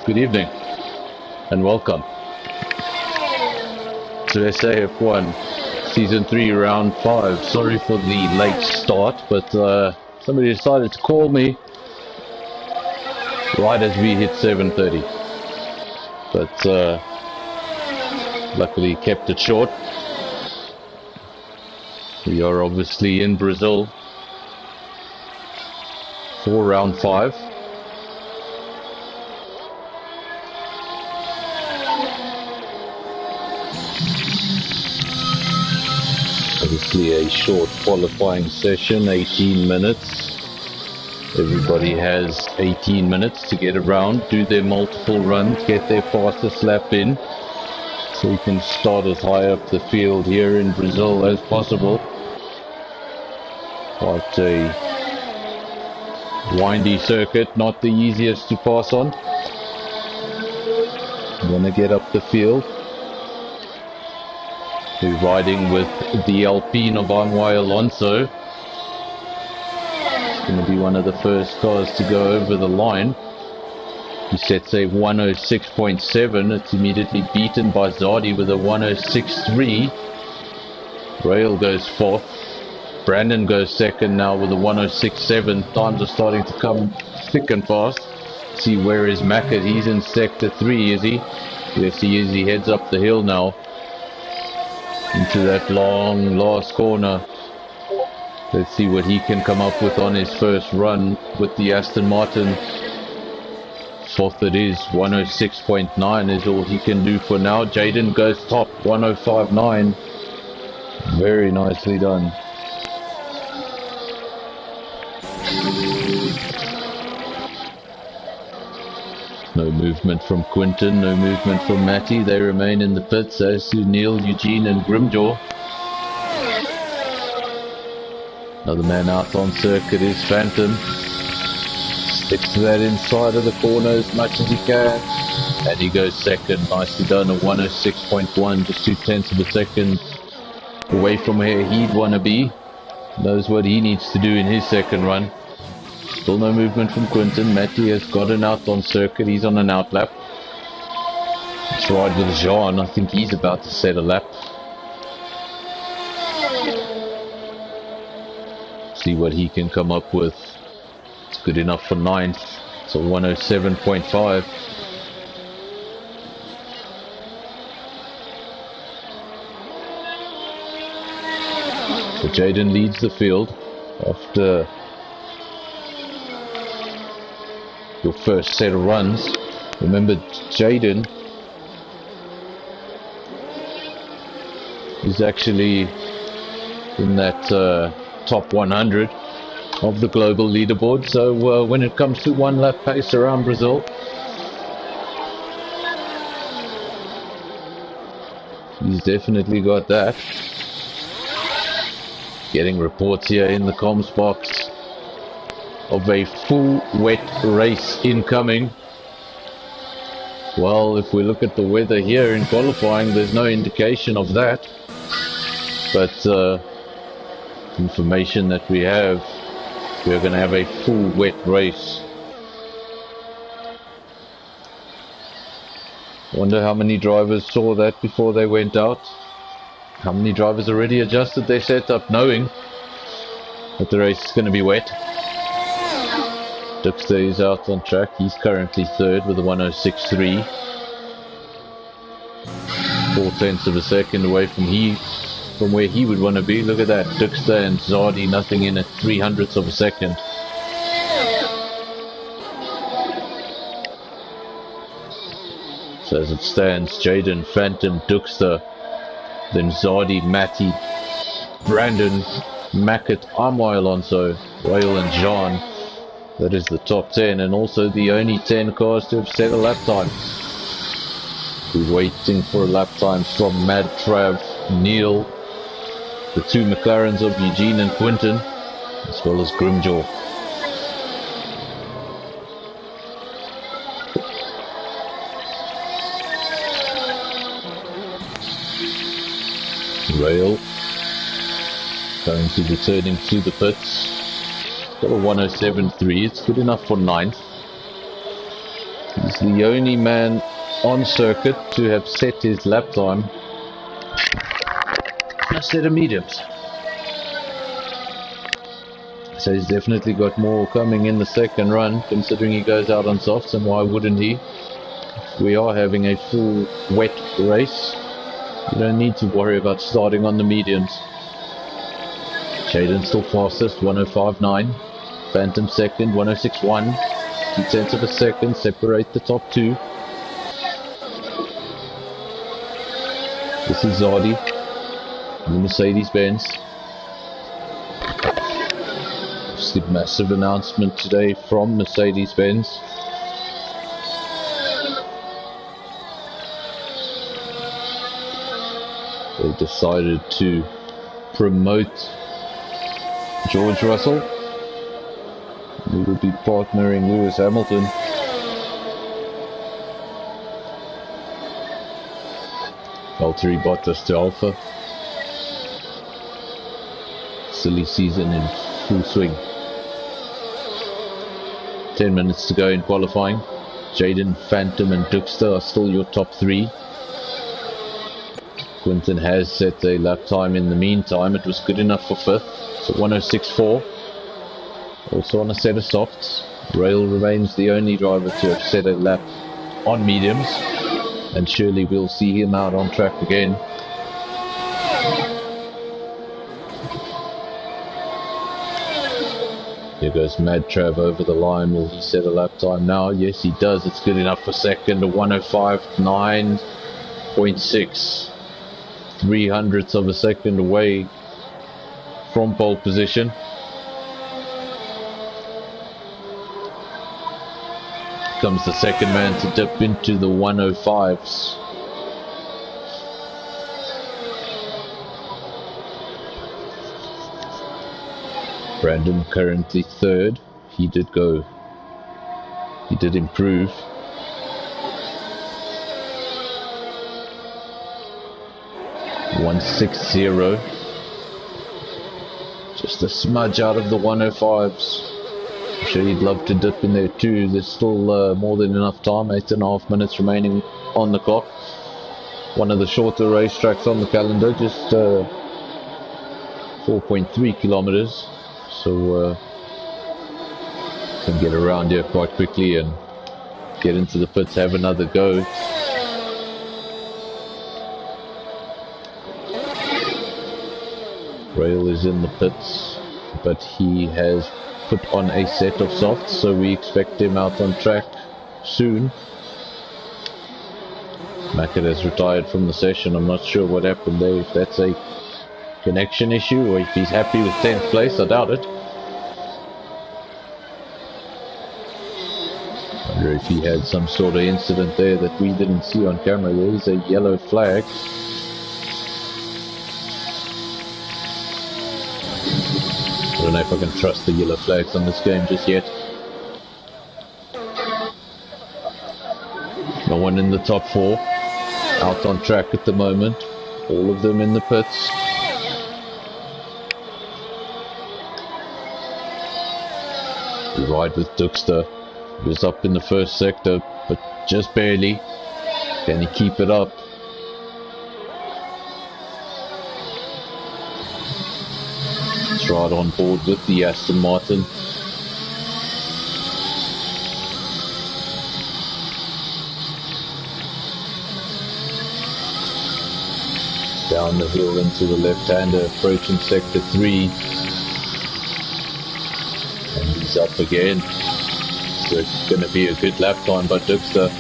Good evening and welcome to SAF1 Season 3 Round 5. Sorry for the late start, but somebody decided to call me right as we hit 7:30. But luckily kept it short. We are obviously in Brazil for Round 5. Obviously a short qualifying session, 18 minutes. Everybody has 18 minutes to get around, do their multiple runs, get their fastest lap in, so we can start as high up the field here in Brazil as possible. Quite a windy circuit, not the easiest to pass on. Want to get up the field. We're riding with the Alpine of Anway Alonso. It's going to be one of the first cars to go over the line. He sets a 106.7. It's immediately beaten by Zardi with a 106.3. Rail goes fourth. Brandon goes second now with a 106.7. Times are starting to come thick and fast. See, where is Mackett? He's in sector 3, is he? Yes, he is. He heads up the hill now into that long last corner. Let's see what he can come up with on his first run with the Aston Martin. Fourth it is, 106.9 is all he can do for now. Jaden goes top, 105.9. Very nicely done. No movement from Quinton, no movement from Matty. They remain in the pits, as do Neil, Eugene and Grimjaw. Another man out on circuit is Phantom. Sticks to that inside of the corner as much as he can. And he goes second. Nicely done, a 106.1, just 0.2 of a second away from where he'd want to be. Knows what he needs to do in his second run. Still no movement from Quinton. Matty has gotten out on circuit. He's on an outlap. Let's ride with Jean. I think he's about to set a lap. See what he can come up with. It's good enough for 9th. It's a 107.5. So Jaden leads the field after your first set of runs. Remember, Jaden is actually in that top 100 of the global leaderboard. So when it comes to one lap pace around Brazil, he's definitely got that. Getting reports here in the comms box of a full wet race incoming. Well, if we look at the weather here in qualifying, there's no indication of that. But information that we have, we're going to have a full wet race. Wonder how many drivers saw that before they went out. How many drivers already adjusted their setup knowing that the race is going to be wet. Dixter is out on track. He's currently third with a 106.3. 4/10 of a second away from where he would want to be. Look at that. Dixter and Zardi nothing in at 300ths of a second. So as it stands, Jaden, Phantom, Dixter, then Zardi, Matty, Brandon, Mackett, Amway Alonso, Rail and Jean. That is the top 10, and also the only 10 cars to have set a lap time. We're waiting for a lap time from Mad Trav, Neil, the two McLarens of Eugene and Quinton, as well as Grimjaw. Rail currently returning to the pits. Got a 107.3. It's good enough for 9th. He's the only man on circuit to have set his lap time a set of mediums. So he's definitely got more coming in the second run, considering he goes out on softs, and why wouldn't he? We are having a full wet race. You don't need to worry about starting on the mediums. Jaden still fastest, 105.9. Phantom second, 106.1. 2/10 of a second separate the top two. This is Zardi, the Mercedes-Benz. Just a massive announcement today from Mercedes-Benz. They decided to promote George Russell. We will be partnering Lewis Hamilton. Valtteri Bottas to Alpha. Silly season in full swing. 10 minutes to go in qualifying. Jaden, Phantom and Dixter are still your top 3. Quinton has set a lap time in the meantime. It was good enough for 5th. So 106.4. Also on a set of softs. Rail remains the only driver to have set a lap on mediums. And surely we'll see him out on track again. Here goes Mad Trav over the line. Will he set a lap time now? Yes, he does. It's good enough for second. A 105.9.6. 300ths of a second away from pole position. Comes the second man to dip into the 105s. Brandon currently third. He did improve. .160. Just a smudge out of the 105s. I'm sure you'd love to dip in there too. There's still more than enough time. 8.5 minutes remaining on the clock. One of the shorter racetracks on the calendar, just 4.3 kilometers. So can get around here quite quickly and get into the pits, have another go. Rail is in the pits, but he has put on a set of softs, so we expect him out on track soon. Mackett has retired from the session. I'm not sure what happened there, if that's a connection issue or if he's happy with 10th place. I doubt it. I wonder if he had some sort of incident there that we didn't see on camera. There is a yellow flag. I don't know if I can trust the yellow flags on this game just yet. No one in the top 4 out on track at the moment. All of them in the pits. The ride with Duxter. He was up in the first sector, but just barely. Can he keep it up? It's right on board with the Aston Martin. Down the hill into the left-hander, approaching sector 3. And he's up again. So it's going to be a good lap time by Duxter.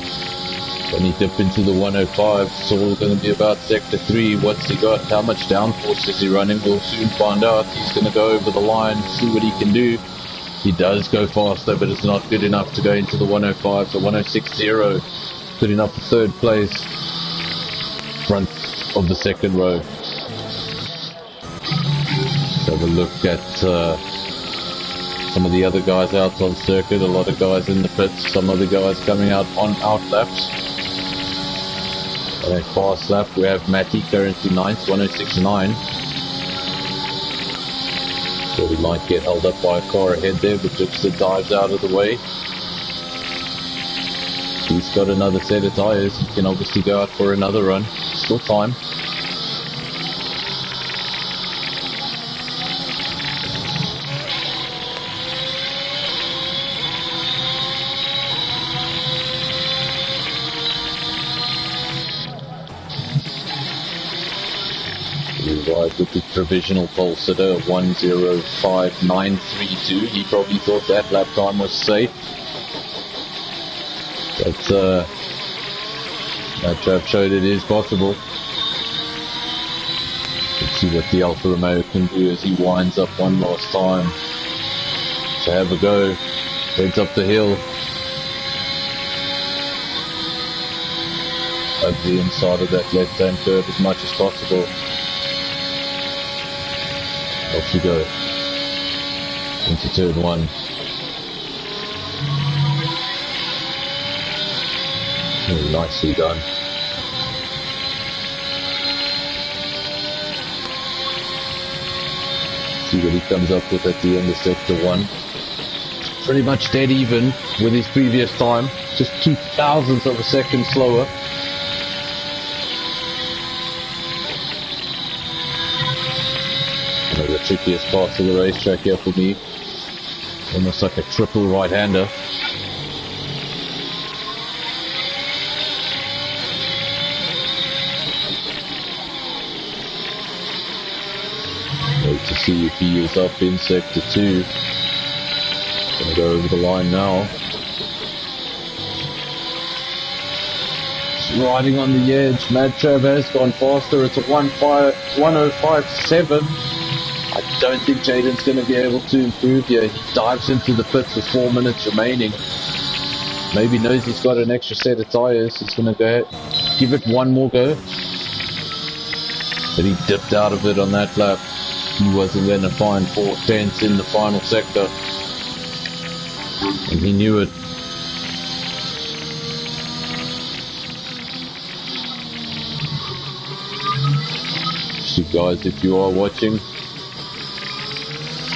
When he dip into the 105, it's all going to be about sector 3. What's he got? How much downforce is he running? We'll soon find out. He's going to go over the line, see what he can do. He does go faster, but it's not good enough to go into the 105. So 106.0, good enough for third place. Front of the second row. Let's have a look at some of the other guys out on circuit. A lot of guys in the pits, some other guys coming out on out laps. On a fast lap, we have Matty currently 9th, 106.9. So he might get held up by a car ahead there, but Duxter dives out of the way. He's got another set of tyres. He can obviously go out for another run. Still time. We ride with the provisional pole sitter 1:05.932. He probably thought that lap time was safe. But that trap showed it is possible. Let's see what the Alfa Romeo can do as he winds up one last time. So have a go. Heads up the hill. Over the inside of that left-hand curve as much as possible. Off you go. Into turn 1. Oh, nicely done. See what he comes up with at the end of sector 1. Pretty much dead even with his previous time. Just 0.02 of a second slower. One of the trickiest parts of the racetrack here for me. Almost like a triple right-hander. Wait to see if he is up in sector 2. Gonna go over the line now. It's riding on the edge. Mad Trav has gone faster. It's a 1:05.7. I don't think Jaden's going to be able to improve here. He dives into the pits with 4 minutes remaining. Maybe knows he's got an extra set of tyres. He's going to go give it one more go. But he dipped out of it on that lap. He wasn't going to find 4/10 in the final sector. And he knew it. So guys, if you are watching,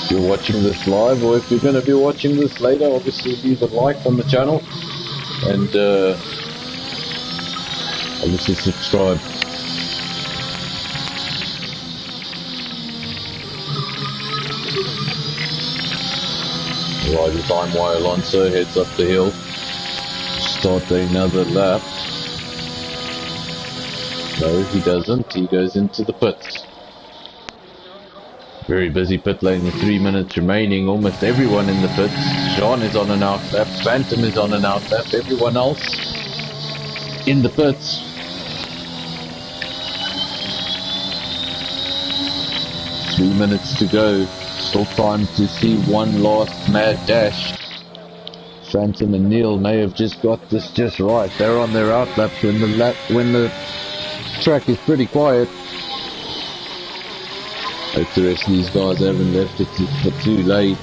if you're watching this live, or if you're going to be watching this later, obviously leave a like on the channel and obviously subscribe. Rider time while Alonso heads up the hill, start another lap. No, he doesn't. He goes into the pits. Very busy pit lane with 3 minutes remaining. Almost everyone in the pits. Jean is on an out lap. Phantom is on an out lap. Everyone else in the pits. Three minutes to go. Still time to see one last mad dash. Phantom and Neil may have just got this just right. They're on their out laps when the track is pretty quiet. Hope the rest of these guys haven't left it for too late.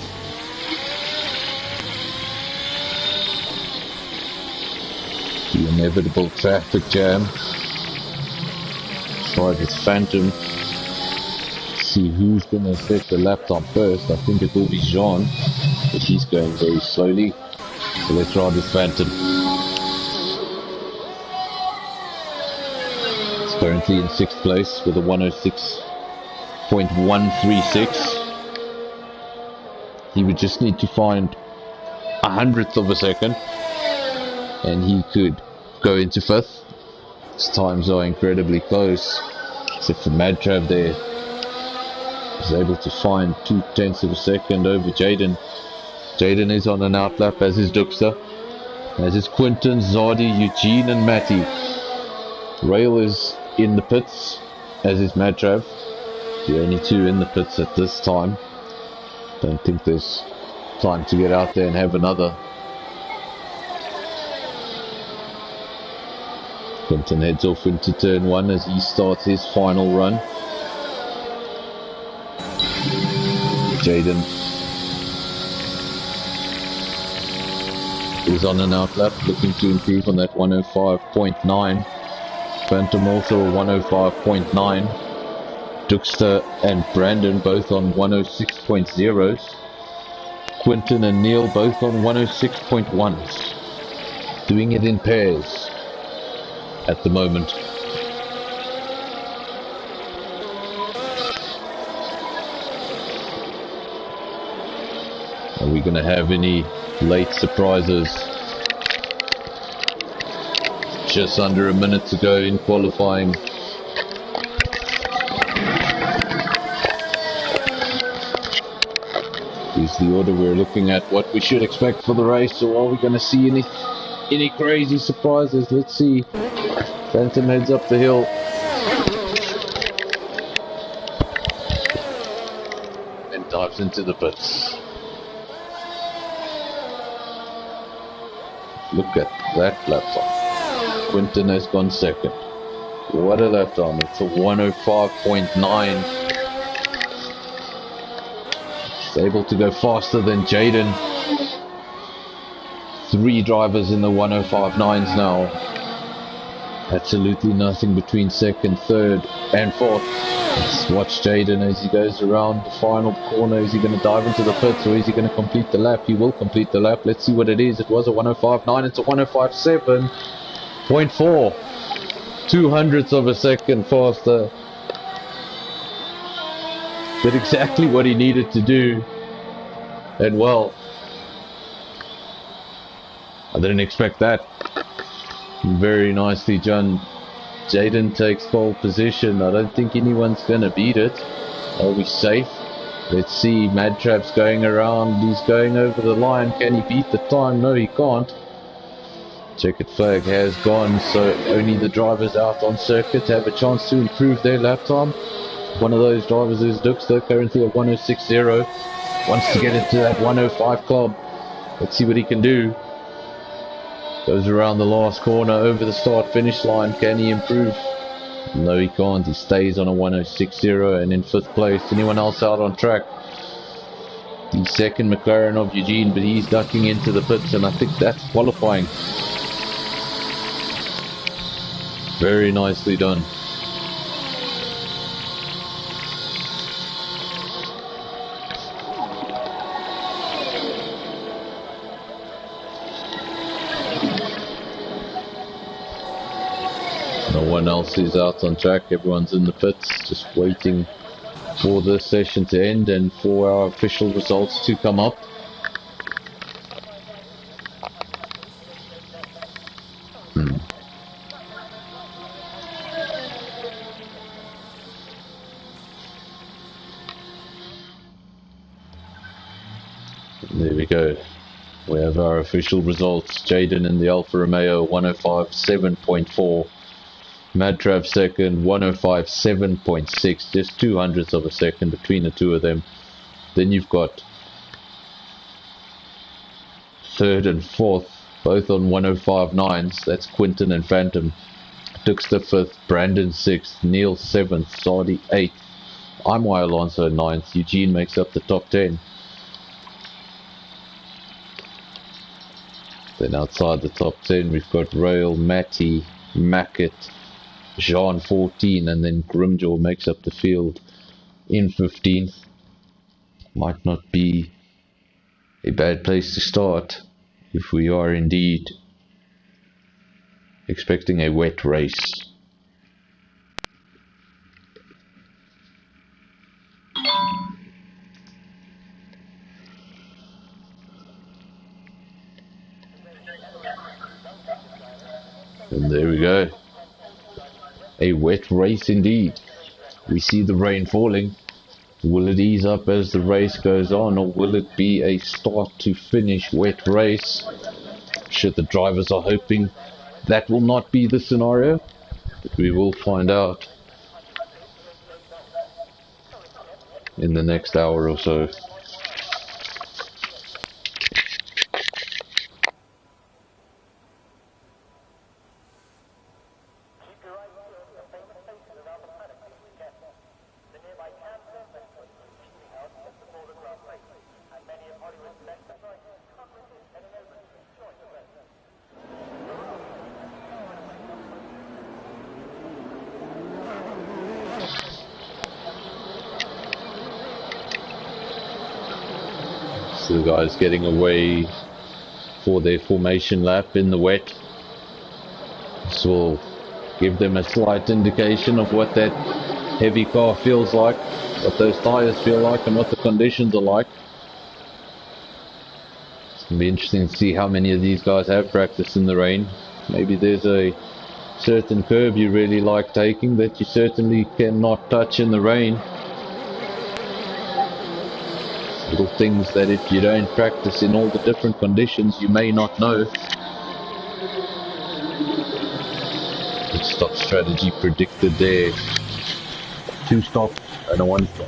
The inevitable traffic jam. Try this Phantom. See who's going to set the lap time first. I think it will be Jean. but he's going very slowly. So let's ride with Phantom. It's currently in 6th place with a 106.136. He would just need to find 100th of a second and he could go into 5th. His times are incredibly close, except for Madtrav there. He's able to find 0.2 of a second over Jaden. Jaden is on an outlap, as is Duxter, as is Quinton, Zardi, Eugene and Matty. Rail is in the pits, as is Madtrav. The only two in the pits at this time. Don't think there's time to get out there and have another. Quinton heads off into turn 1 as he starts his final run. Jaden is on an outlap, looking to improve on that 105.9. Phantom also a 105.9. Duxter and Brandon both on 106.0s. Quinton and Neil both on 106.1s. Doing it in pairs at the moment. Are we going to have any late surprises? Just under a minute to go in qualifying. Here's the order we're looking at, what we should expect for the race, or are we going to see any crazy surprises? Let's see. Phantom heads up the hill. And dives into the pits. Look at that lap time. Quinton has gone second. What a lap time. It's a 105.9. He's able to go faster than Jaden. 3 drivers in the 105.9s now. Absolutely nothing between 2nd, 3rd and 4th. Let's watch Jaden as he goes around the final corner. Is he going to dive into the pits or is he going to complete the lap? He will complete the lap. Let's see what it is. It was a 105.9. It's a 105.7.4. 0.02 of a second faster. Did exactly what he needed to do. And well, I didn't expect that. Very nicely done. Jaden takes pole position. I don't think anyone's going to beat it. Are we safe? Let's see. Madtrap's going around. He's going over the line. Can he beat the time? No, he can't. Checkered flag has gone, so only the drivers out on circuit have a chance to improve their lap time. One of those drivers is Duxter, currently at 106.0. Wants to get into that 105 club. Let's see what he can do. Goes around the last corner over the start finish line. Can he improve? No, he can't. He stays on a 106.0 and in 5th place. Anyone else out on track? The second McLaren of Eugene, but he's ducking into the pits, and I think that's qualifying. Very nicely done. No one else is out on track. Everyone's in the pits, just waiting for the session to end and for our official results to come up. There we go. We have our official results. Jaden in the Alfa Romeo 105.7.4. Madtrav second 105.7.6. Just 0.02 of a second between the two of them. Then you've got 3rd and 4th, both on 105.9s. That's Quinton and Phantom. Duxter 5th, Brandon 6th, Neil 7th, Sardi 8th, Imwai Alonso 9th. Eugene makes up the top 10. Then outside the top 10 we've got Rail, Matty, Mackett, Jean 14, and then Grimjaw makes up the field in 15th. Might not be a bad place to start if we are indeed expecting a wet race. And there we go. A wet race indeed. We see the rain falling. Will it ease up as the race goes on, or will it be a start to finish wet race? Sure, the drivers are hoping that will not be the scenario, but we will find out in the next hour or so. So the guys getting away for their formation lap in the wet. This will give them a slight indication of what that heavy car feels like, what those tyres feel like, and what the conditions are like. It's going to be interesting to see how many of these guys have practiced in the rain. Maybe there's a certain curve you really like taking that you certainly cannot touch in the rain. Little things that if you don't practice in all the different conditions, you may not know. Good stop strategy predicted there. 2 stops and a 1 stop.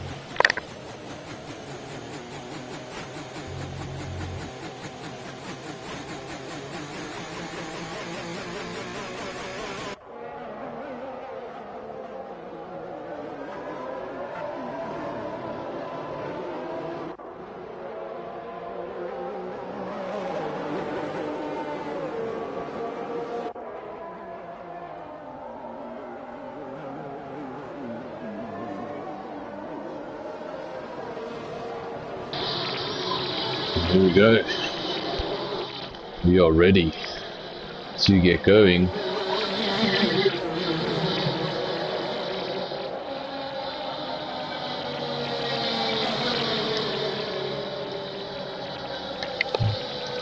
Here we go. We are ready to get going.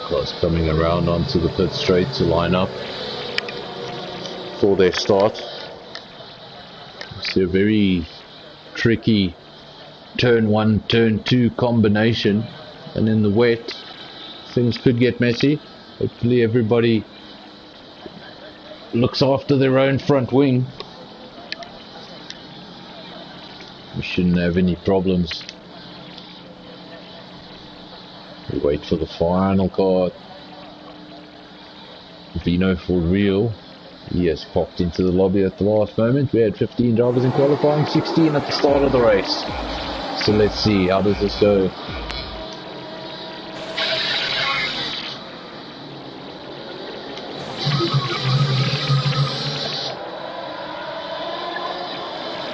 Cars coming around onto the pit straight to line up for their start. It's a very tricky turn 1, turn 2 combination. And in the wet, things could get messy. Hopefully everybody looks after their own front wing. We shouldn't have any problems. We wait for the final car. Vino for real. He has popped into the lobby at the last moment. We had 15 drivers in qualifying, 16 at the start of the race. So let's see, how does this go?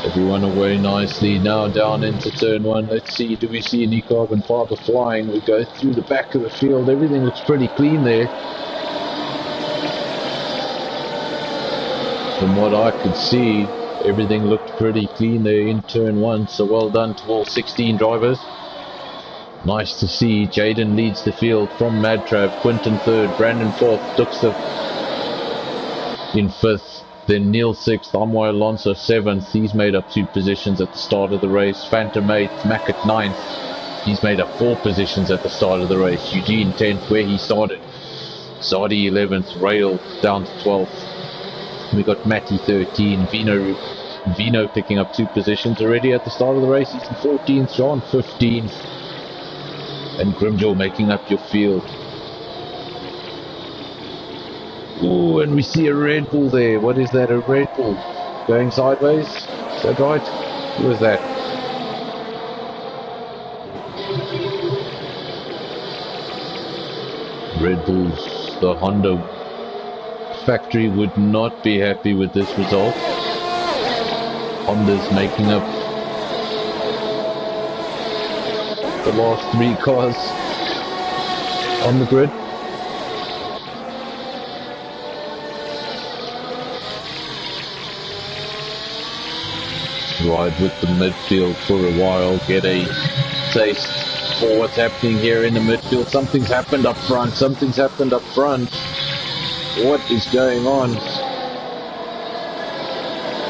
Everyone away nicely, now down into turn 1. Let's see, do we see any carbon fiber flying? We go through the back of the field, everything looks pretty clean there. From what I could see, everything looked pretty clean there in turn 1, so well done to all 16 drivers. Nice to see. Jaden leads the field from Madtrav, Quinton 3rd, Brandon 4th, Duxter in 5th. Then Neil 6th, Amway Alonso 7th. He's made up 2 positions at the start of the race. Phantom 8th, Mac at 9th. He's made up 4 positions at the start of the race. Eugene 10th, where he started. Zadi 11th, Rail down to 12th. We got Matty 13, Vino picking up 2 positions already at the start of the race. He's in 14th, John 15th. And Grimjaw making up your field. Ooh, and we see a Red Bull there. What is that, a Red Bull? Going sideways? Is that right? Who is that? Red Bulls, the Honda factory would not be happy with this result. Honda's making up the last 3 cars. on the grid. Ride with the midfield for a while, get a taste for what's happening here in the midfield. Something's happened up front, something's happened up front. What is going on?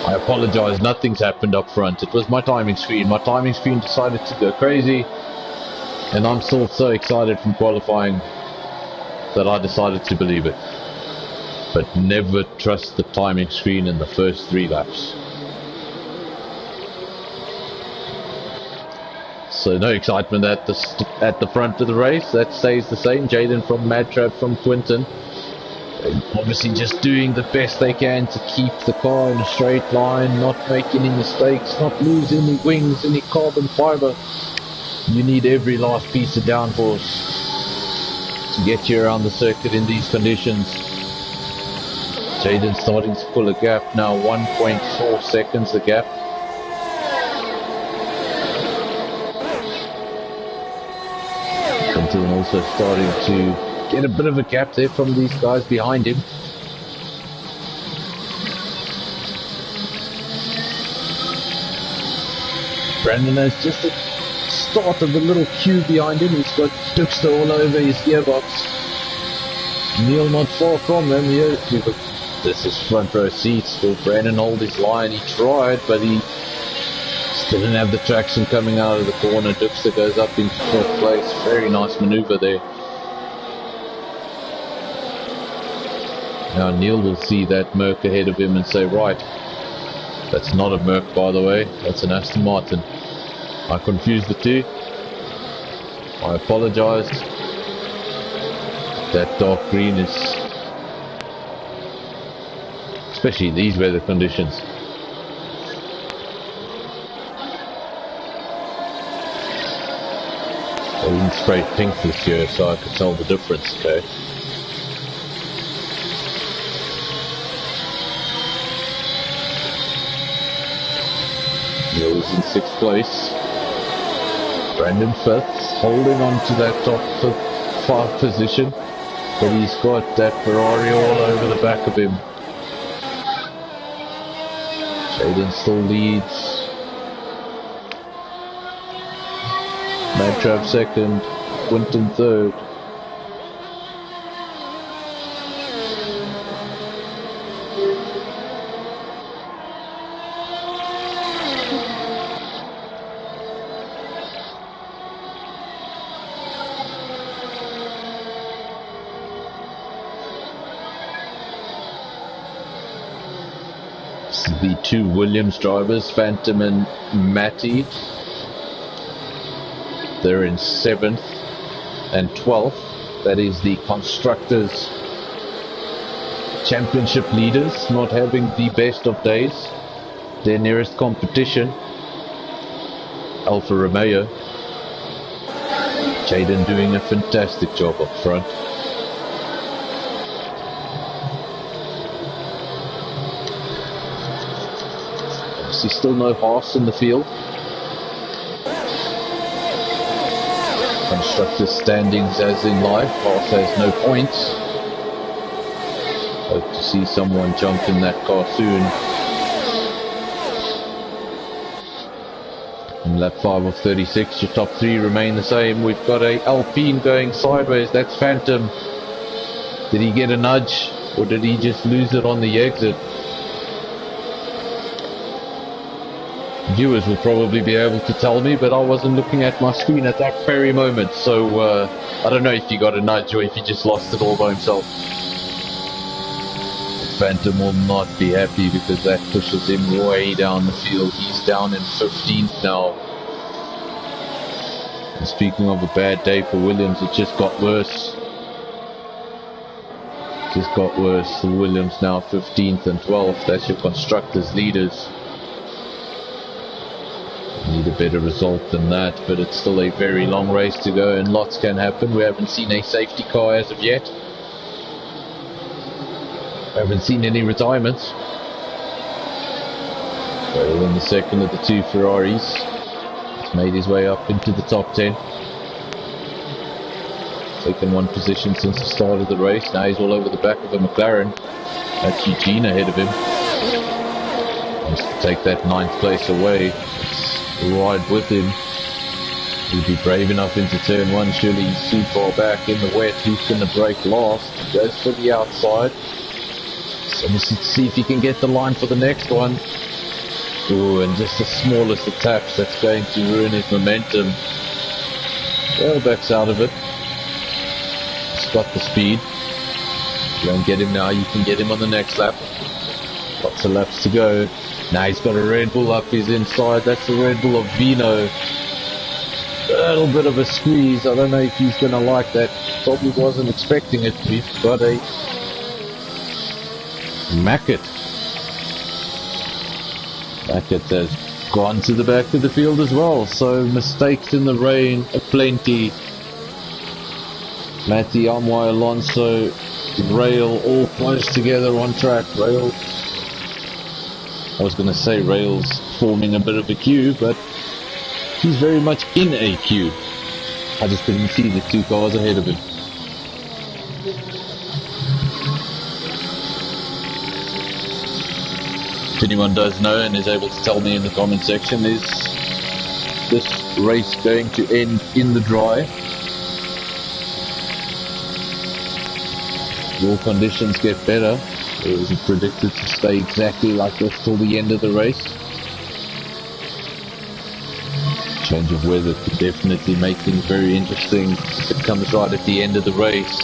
I apologize, nothing's happened up front. It was my timing screen. My timing screen decided to go crazy, and I'm still so excited from qualifying that I decided to believe it. But never trust the timing screen in the first 3 laps. So no excitement at the front of the race. That stays the same. Jaden from Madtrap, from Quinton, obviously just doing the best they can to keep the car in a straight line, not make any mistakes, not lose any wings, any carbon fiber. You need every last piece of downforce to get you around the circuit in these conditions. Jaden starting to pull a gap now, 1.4 seconds the gap. Quinton also starting to get a bit of a gap there from these guys behind him. Brandon has just a start of a little queue behind him. He's got Duxter all over his gearbox. Neil not far from him here. This is front row seats. Will Brandon hold his line? He tried, but he still didn't have the traction coming out of the corner. Duxter goes up into 4th place. Very nice maneuver there. Now Neil will see that Merc ahead of him and say, right, that's not a Merc, by the way, that's an Aston Martin. I confused the two. I apologize. That dark green is, especially these weather conditions. I didn't spray pink this year, so I could tell the difference, okay? Neil is in 6th place. Brandon 5th, holding on to that top 5 position, but he's got that Ferrari all over the back of him. Jaden still leads. Madtrap 2nd, Quinton 3rd. The 2 Williams drivers, Phantom and Matty, they're in 7th and 12th. That is the Constructors' Championship leaders, not having the best of days. Their nearest competition, Alfa Romeo. Jaden doing a fantastic job up front. Obviously still no Haas in the field. Constructors standings as in life. Haas has no points. Hope to see someone jump in that car soon. In lap 5 of 36, your top 3 remain the same. We've got a Alpine going sideways. That's Phantom. Did he get a nudge, or did he just lose it on the exit? Viewers will probably be able to tell me, but I wasn't looking at my screen at that very moment, so I don't know if he got a nudge or if he just lost it all by himself. Phantom will not be happy because that pushes him way down the field. He's down in 15th now. And speaking of a bad day for Williams, it just got worse. Just got worse. The Williams now 15th and 12th. That's your Constructors leaders. Need a better result than that, but it's still a very long race to go and lots can happen. We haven't seen a safety car as of yet. We haven't seen any retirements. Well, in the second of the 2 Ferraris, he's made his way up into the top 10. Taken one position since the start of the race. Now he's all over the back of a McLaren. That's Eugene ahead of him. Wants to take that 9th place away. Let's ride with him. He'll be brave enough into turn 1. Surely he's too far back in the wet. Who's going to break last? He goes for the outside. So let's see if he can get the line for the next one. Ooh, and just the smallest of taps, that's going to ruin his momentum. Well, backs out of it. He's got the speed. If you don't get him now, you can get him on the next lap. Lots of laps to go. Now he's got a Red Bull up his inside. That's the Red Bull of Vino. A little bit of a squeeze. I don't know if he's going to like that. Probably wasn't expecting it. We've got a Mackett. Mackett has gone to the back of the field as well. So mistakes in the rain aplenty. Matty, Amway, Alonso, Rail all close together on track. Rail, I was going to say Rail's forming a bit of a queue, but he's very much in a queue. I just couldn't see the 2 cars ahead of him. If anyone does know and is able to tell me in the comment section, is this race going to end in the dry? Will conditions get better? Or is it predicted to stay exactly like this till the end of the race? Change of weather could definitely make things very interesting if it comes right at the end of the race.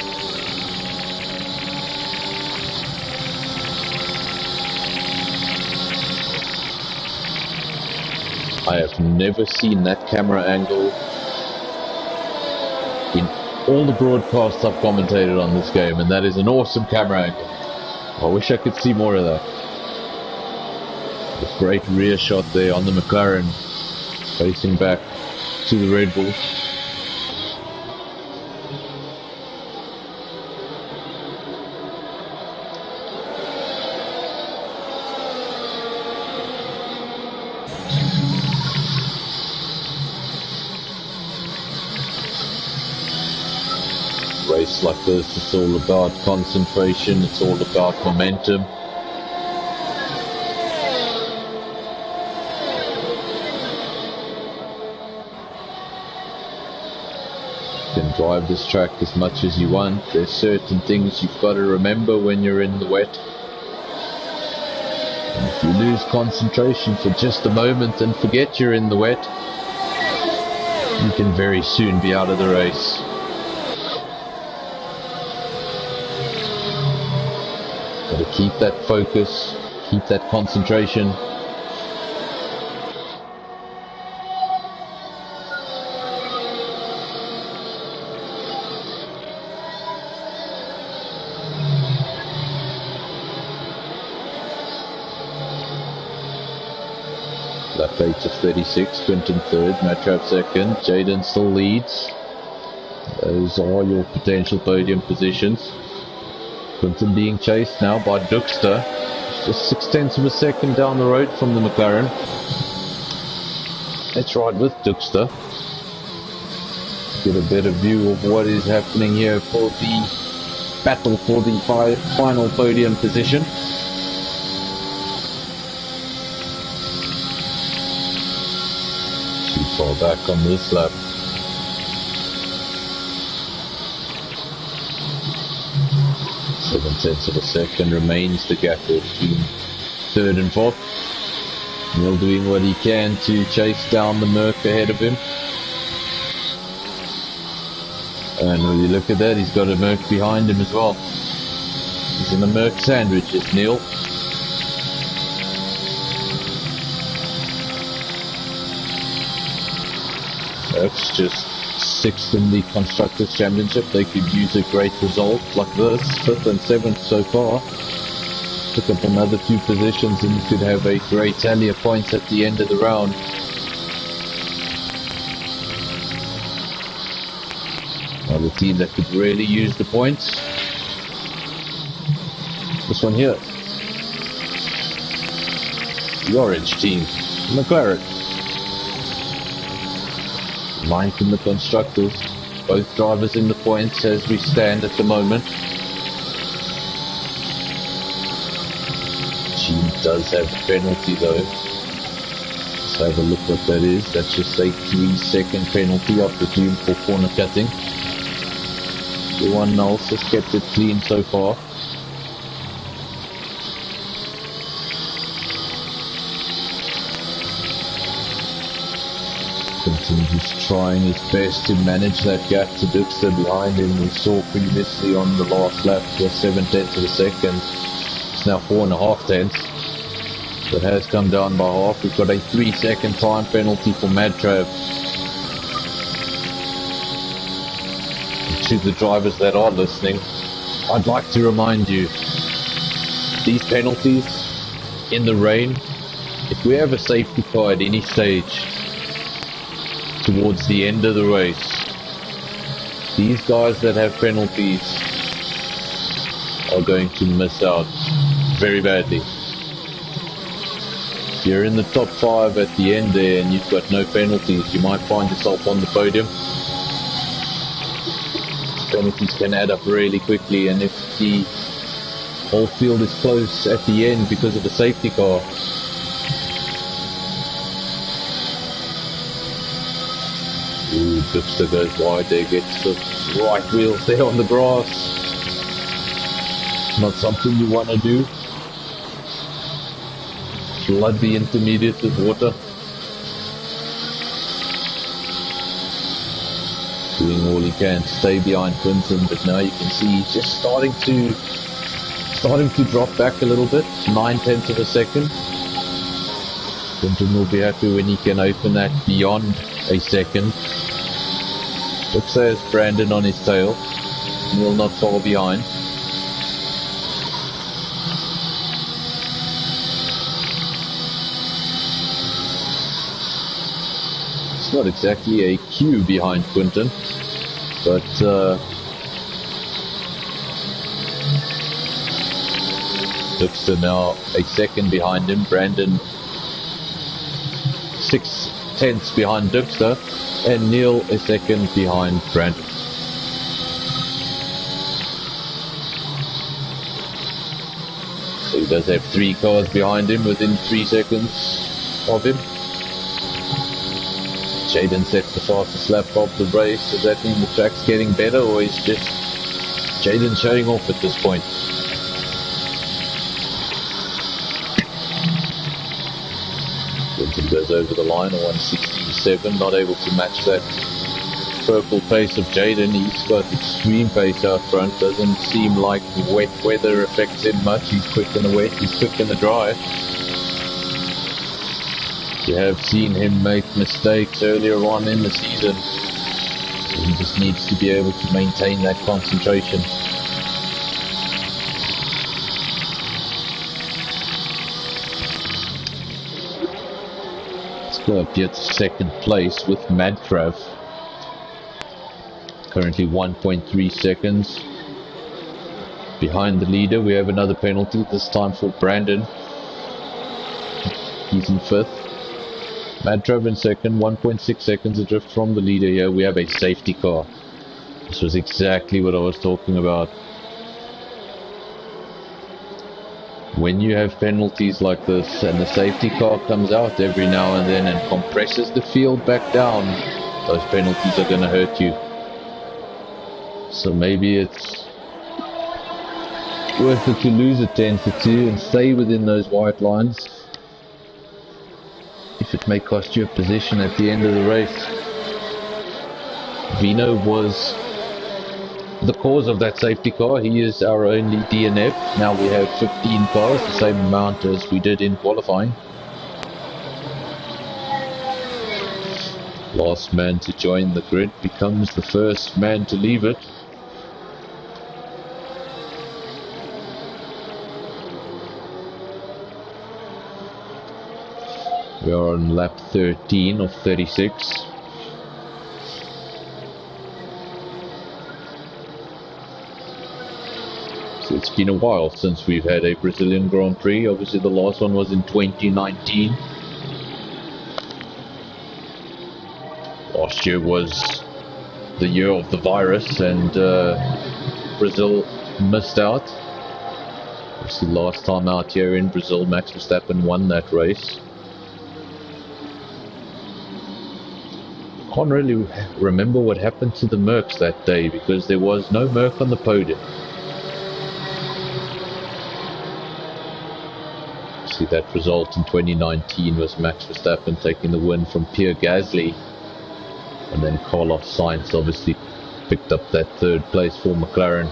I have never seen that camera angle in all the broadcasts I've commentated on this game, and that is an awesome camera angle. I wish I could see more of that. A great rear shot there on the McLaren, facing back to the Red Bull. Race like this, it's all about concentration, it's all about momentum. You can drive this track as much as you want. There's certain things you've got to remember when you're in the wet. And if you lose concentration for just a moment and forget you're in the wet, you can very soon be out of the race. Got to keep that focus, keep that concentration. Lap 8 of 36, Quinton third, Matrap second, Jaden still leads. Those are your potential podium positions. Quinton being chased now by Duxter, just 0.6 of a second down the road from the McLaren. Let's ride with Duxter. Get a better view of what is happening here for the battle for the final podium position. Too far back on this lap. 0.7 of a second remains the gap between third and fourth. Neil doing what he can to chase down the Merc ahead of him. And when you look at that, he's got a Merc behind him as well. He's in a Merc sandwich, it's Neil. Merc's just 6th in the Constructors' Championship. They could use a great result like this, 5th and 7th so far. Pick up another 2 positions and you could have a great tally of points at the end of the round. Another team that could really use the points. This one here. The orange team, McLaren. 9th in the Constructors. Both drivers in the points as we stand at the moment. Team does have a penalty though. Let's have a look what that is. That's just a 3-second penalty, I presume, for corner cutting. Everyone else has kept it clean so far. He's trying his best to manage that gap to Dixter behind him. We saw previously on the last lap was 7/10 of a second. It's now 4.5 tenths. So it has come down by half. We've got a 3-second time penalty for Madtrav. To the drivers that are listening, I'd like to remind you, these penalties in the rain, if we have a safety car at any stage towards the end of the race, these guys that have penalties are going to miss out very badly. If you're in the top 5 at the end there and you've got no penalties, you might find yourself on the podium. Penalties can add up really quickly, and if the whole field is close at the end because of a safety car, ooh, Dipster goes wide there, gets the right wheels there on the grass. Not something you want to do. Flood the intermediate with water. Doing all he can to stay behind Quinton, but now you can see he's just starting to drop back a little bit, 9/10 of a second. Quinton will be happy when he can open that beyond a second. Looks as Brandon on his tail, and will not fall behind. It's not exactly a queue behind Quinton, but Dixter now a second behind him. Brandon 6/10 behind Dixter, and Neil a second behind Brandon. So he does have 3 cars behind him within 3 seconds of him. Jaden sets the fastest lap of the race. Does that mean the track's getting better, or is just Jaden showing off at this point? Quinton goes over the line, a 1:16.7, not able to match that purple pace of Jaden. He's got extreme pace out front. Doesn't seem like wet weather affects him much. He's quick in the wet, he's quick in the dry. We have seen him make mistakes earlier on in the season. He just needs to be able to maintain that concentration. Let's go up here to second place with Madtrav. Currently 1.3 seconds behind the leader. We have another penalty, this time for Brandon. He's in 5th. Madtrav in 2nd, 1.6 seconds adrift from the leader here. We have a safety car. This was exactly what I was talking about. When you have penalties like this and the safety car comes out every now and then and compresses the field back down, those penalties are going to hurt you. So maybe it's worth it to lose a tenth or two and stay within those white lines, if it may cost you a position at the end of the race. Vino was the cause of that safety car. He is our only DNF. Now we have 15 cars, the same amount as we did in qualifying. Last man to join the grid becomes the first man to leave it. We are on lap 13 of 36. So it's been a while since we've had a Brazilian Grand Prix. Obviously the last one was in 2019. Last year was the year of the virus, and Brazil missed out. Obviously, last time out here in Brazil, Max Verstappen won that race. Can't really remember what happened to the Mercs that day, because there was no Merc on the podium. See, that result in 2019 was Max Verstappen taking the win from Pierre Gasly, and then Carlos Sainz obviously picked up that third place for McLaren.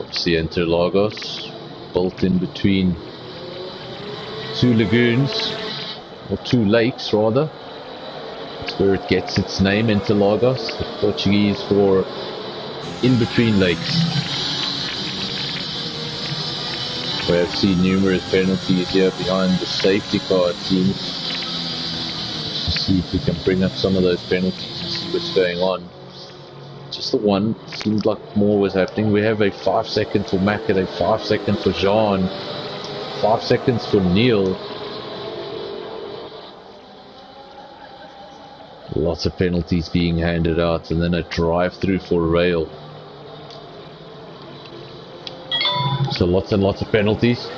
Obviously Interlagos, built in between two lagoons, or two lakes rather. That's where it gets its name, Interlagos, the Portuguese for in between lakes. We have seen numerous penalties here behind the safety car, it seems. Let's see if we can bring up some of those penalties and see what's going on. Just the one, seemed like more was happening. We have a 5 second for Mac and a 5 second for Jean, 5 seconds for Neil. Lots of penalties being handed out, and then a drive through for Rail. So lots and lots of penalties.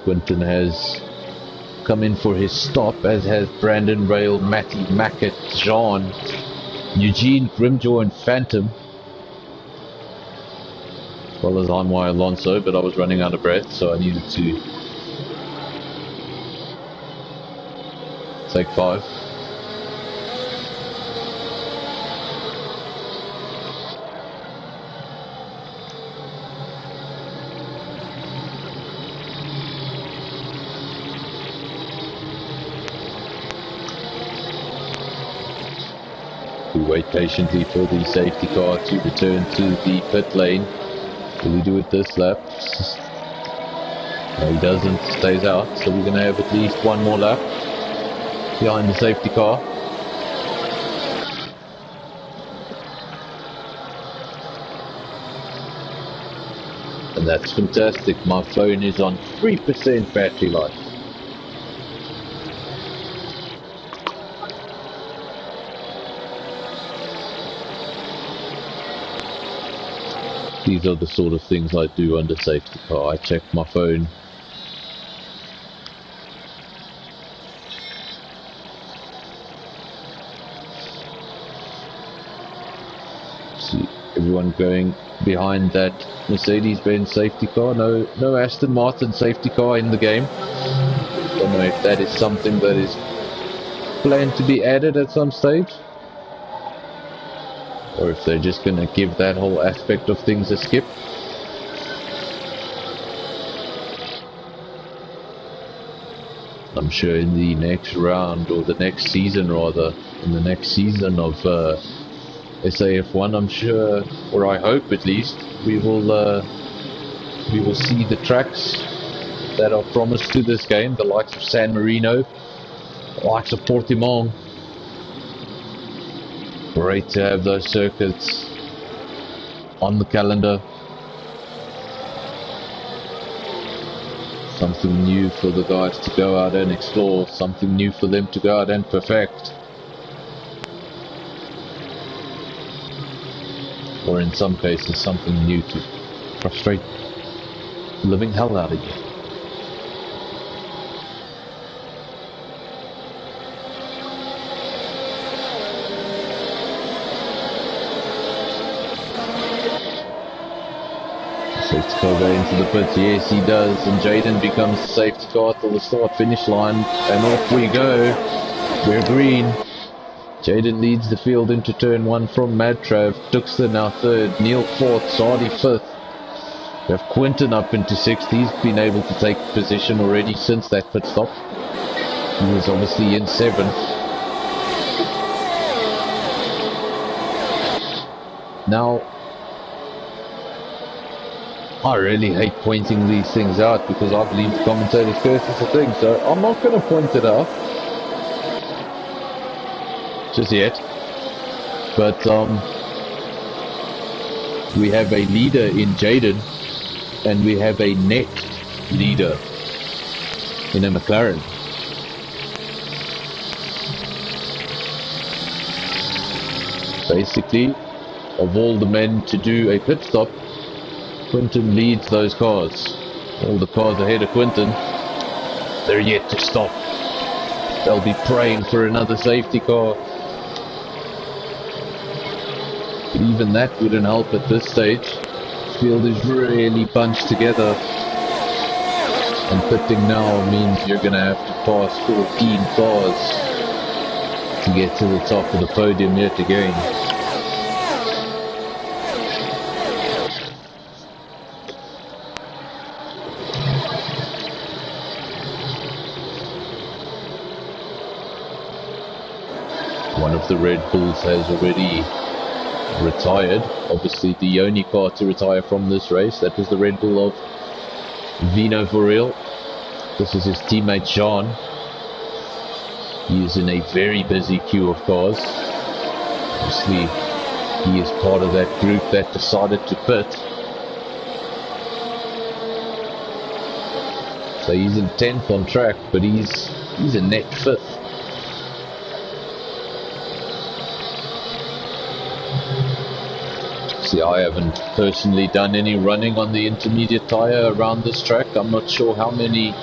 Quinton has come in for his stop, as has Brandon Rail, Matty, Mackett, Jean, Eugene, Grimjaw and Phantom, as well as Imway Alonso, but I was running out of breath, so I needed to take 5. We wait patiently for the safety car to return to the pit lane. Will he do it this lap? No, he doesn't. Stays out. So we're going to have at least one more lap behind the safety car. And that's fantastic. My phone is on 3% battery life. These are the sort of things I do under safety car. I check my phone. See everyone going behind that Mercedes-Benz safety car. No Aston Martin safety car in the game. Don't know if that is something that is planned to be added at some stage, or if they're just going to give that whole aspect of things a skip. I'm sure in the next round, or the next season rather, in the next season of SAF1, I'm sure, or I hope at least, we will see the tracks that are promised to this game, the likes of San Marino, the likes of Portimão. Great to have those circuits on the calendar. Something new for the guys to go out and explore, something new for them to go out and perfect. Or in some cases, something new to frustrate the living hell out of you. Safety car going into the pits, yes he does, and Jaden becomes the safety car till the start finish line, and off we go. We're green. Jaden leads the field into turn 1 from Madtrav. Tuxter now 3rd, Neil 4th, Sardi 5th. We have Quinton up into 6th. He's been able to take position already since that pit stop. He was obviously in 7th. Now, I really hate pointing these things out because I believe the commentators curse is a thing, so I'm not going to point it out just yet. But we have a leader in Jaden, and we have a net leader in a McLaren. Basically, of all the men to do a pit stop, Quinton leads those cars. All the cars ahead of Quinton, they're yet to stop. They'll be praying for another safety car. But even that wouldn't help at this stage. The field is really bunched together. And pitting now means you're going to have to pass 14 cars to get to the top of the podium yet again. One of the Red Bulls has already retired. Obviously the only car to retire from this race. That was the Red Bull of Vino Vorel. This is his teammate Jean. He is in a very busy queue of cars. Obviously he is part of that group that decided to pit. So he's in 10th on track, but he's a net 5th. See, I haven't personally done any running on the intermediate tyre around this track. I'm not sure how many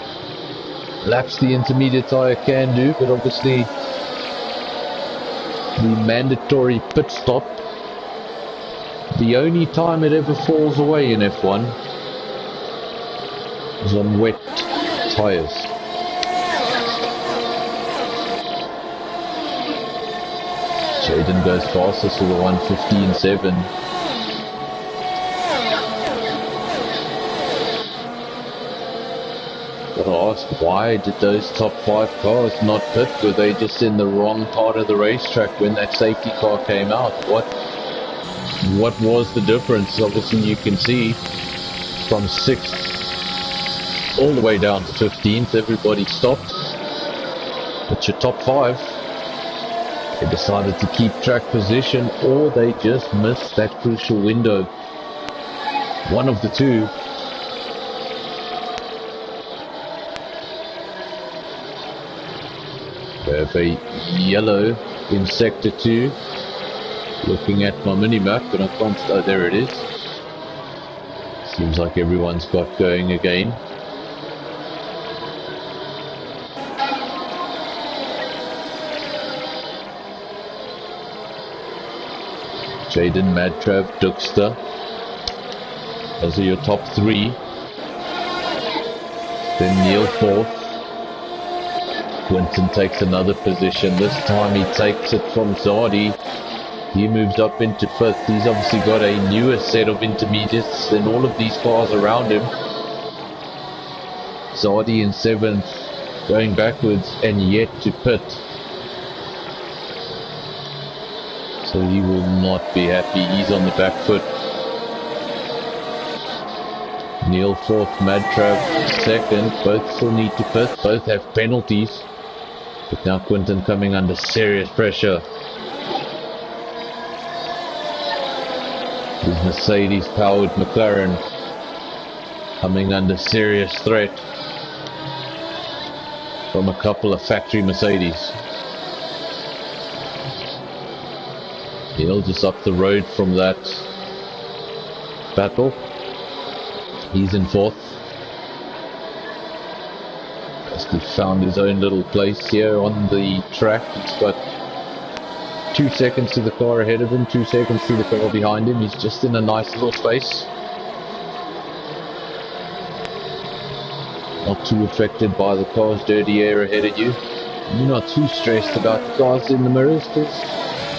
laps the intermediate tyre can do, but obviously the mandatory pit stop, the only time it ever falls away in F1 is on wet tyres. Jaden goes fastest with a 1:15.7. Gotta ask, why did those top 5 cars not pit? Were they just in the wrong part of the racetrack when that safety car came out? What was the difference? Obviously you can see from 6th all the way down to 15th, everybody stopped. But your top 5, they decided to keep track position, or they just missed that crucial window. One of the two. We have a yellow in sector 2. Looking at my mini-map, but I can't... Oh, there it is. Seems like everyone's got going again. Jaden, Madtrav, Duxter. Those are your top 3. Then Neil 4th. Quinton takes another position. This time he takes it from Zardi. He moves up into 5th. He's obviously got a newer set of intermediates than all of these cars around him. Zardi in 7th, going backwards and yet to pit. So he will not be happy. He's on the back foot. Neil 4th, Madtrav 2nd. Both still need to pit. Both have penalties. But now Quinton coming under serious pressure. His Mercedes-powered McLaren coming under serious threat from a couple of factory Mercedes. Neil just up the road from that battle. He's in 4th. He found his own little place here on the track. He's got 2 seconds to the car ahead of him, 2 seconds to the car behind him. He's just in a nice little space. Not too affected by the car's dirty air ahead of you. You're not too stressed about the cars in the mirrors because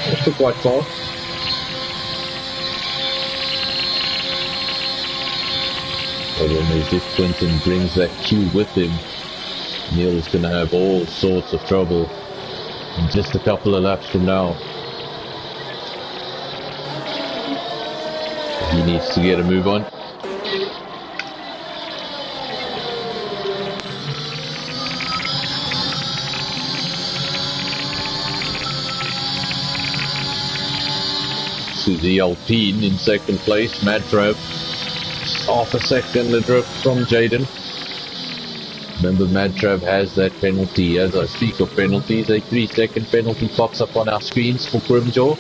they're still quite far. Problem is, if Quinton brings that queue with him, Neil is going to have all sorts of trouble in just a couple of laps from now. He needs to get a move on. Susie Alpine in second place. Madrov half a second adrift from Jaden. Remember, Madrov has that penalty. As I speak of penalties, a 3-second penalty pops up on our screens for Grimjaw.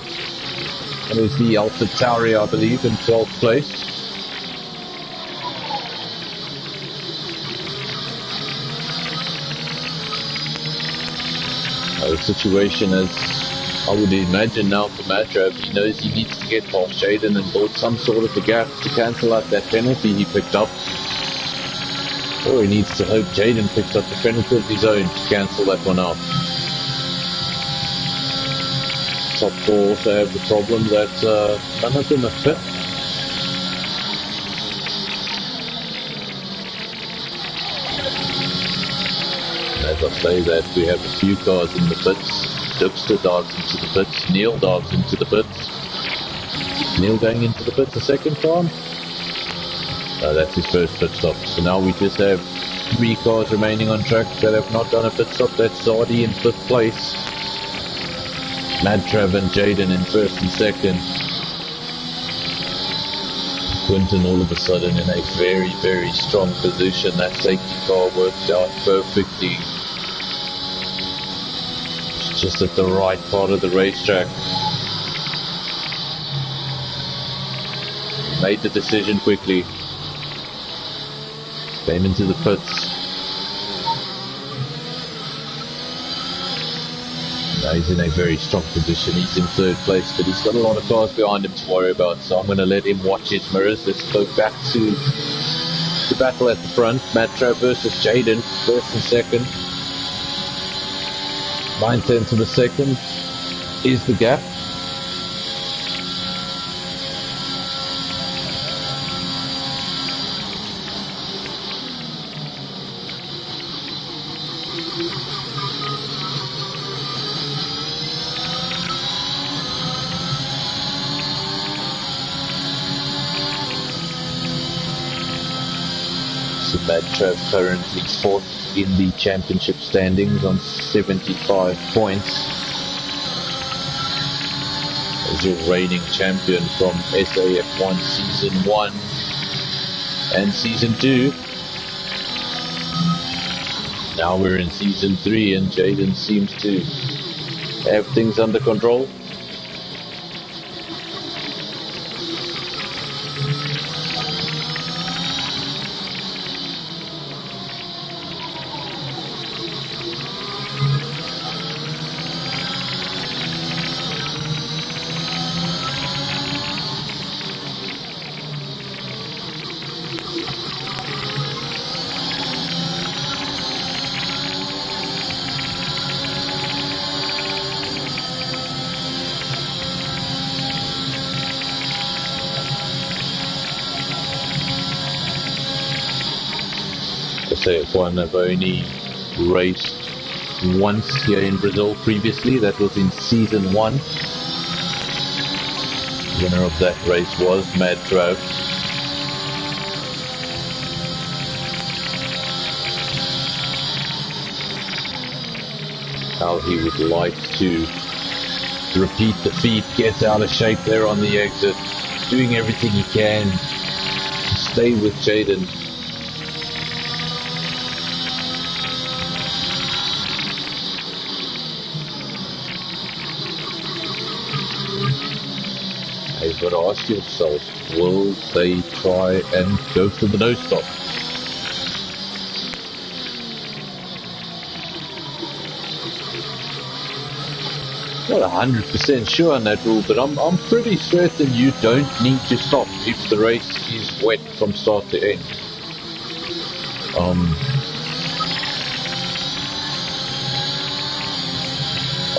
And it's the Alpha Tauri, I believe, in 12th place. The situation is, I would imagine now for Madrov, he knows he needs to get past Jaden and build some sort of a gap to cancel out that penalty he picked up. Or he needs to hope Jaden picks up the penalty of his own to cancel that one out. Top 4 also have the problem that none of them are fit. As I say that, we have a few cars in the pits. Dipster dives into the pits. Neil dives into the pits. Neil going into the pits a second time. That's his first pit stop. So now we just have 3 cars remaining on track that have not done a pit stop. That's Zardi in 5th place. Madrov and Jaden in 1st and 2nd. Quinton all of a sudden in a very, very strong position. That safety car worked out perfectly. Just at the right part of the racetrack. Made the decision quickly. Came into the pits. Now he's in a very strong position. He's in 3rd place, but he's got a lot of cars behind him to worry about. So I'm going to let him watch his mirrors. Let's go back to the battle at the front. Madrov versus Jaden, 1st and 2nd. 9/10 of a second is the gap. So Madrov currently 4th in the championship standings on 75 points. As your reigning champion from SAF1 Season 1 and Season 2. Now we're in Season 3 and Jaden seems to have things under control. SAF1 have only raced once here in Brazil previously. That was in Season 1. Winner of that race was Madrov. How he would like to repeat the feat. Gets out of shape there on the exit. Doing everything he can to stay with Jaden. You've got to ask yourself, will they try and go for the no stop? Not 100% sure on that rule, but I'm pretty certain you don't need to stop if the race is wet from start to end.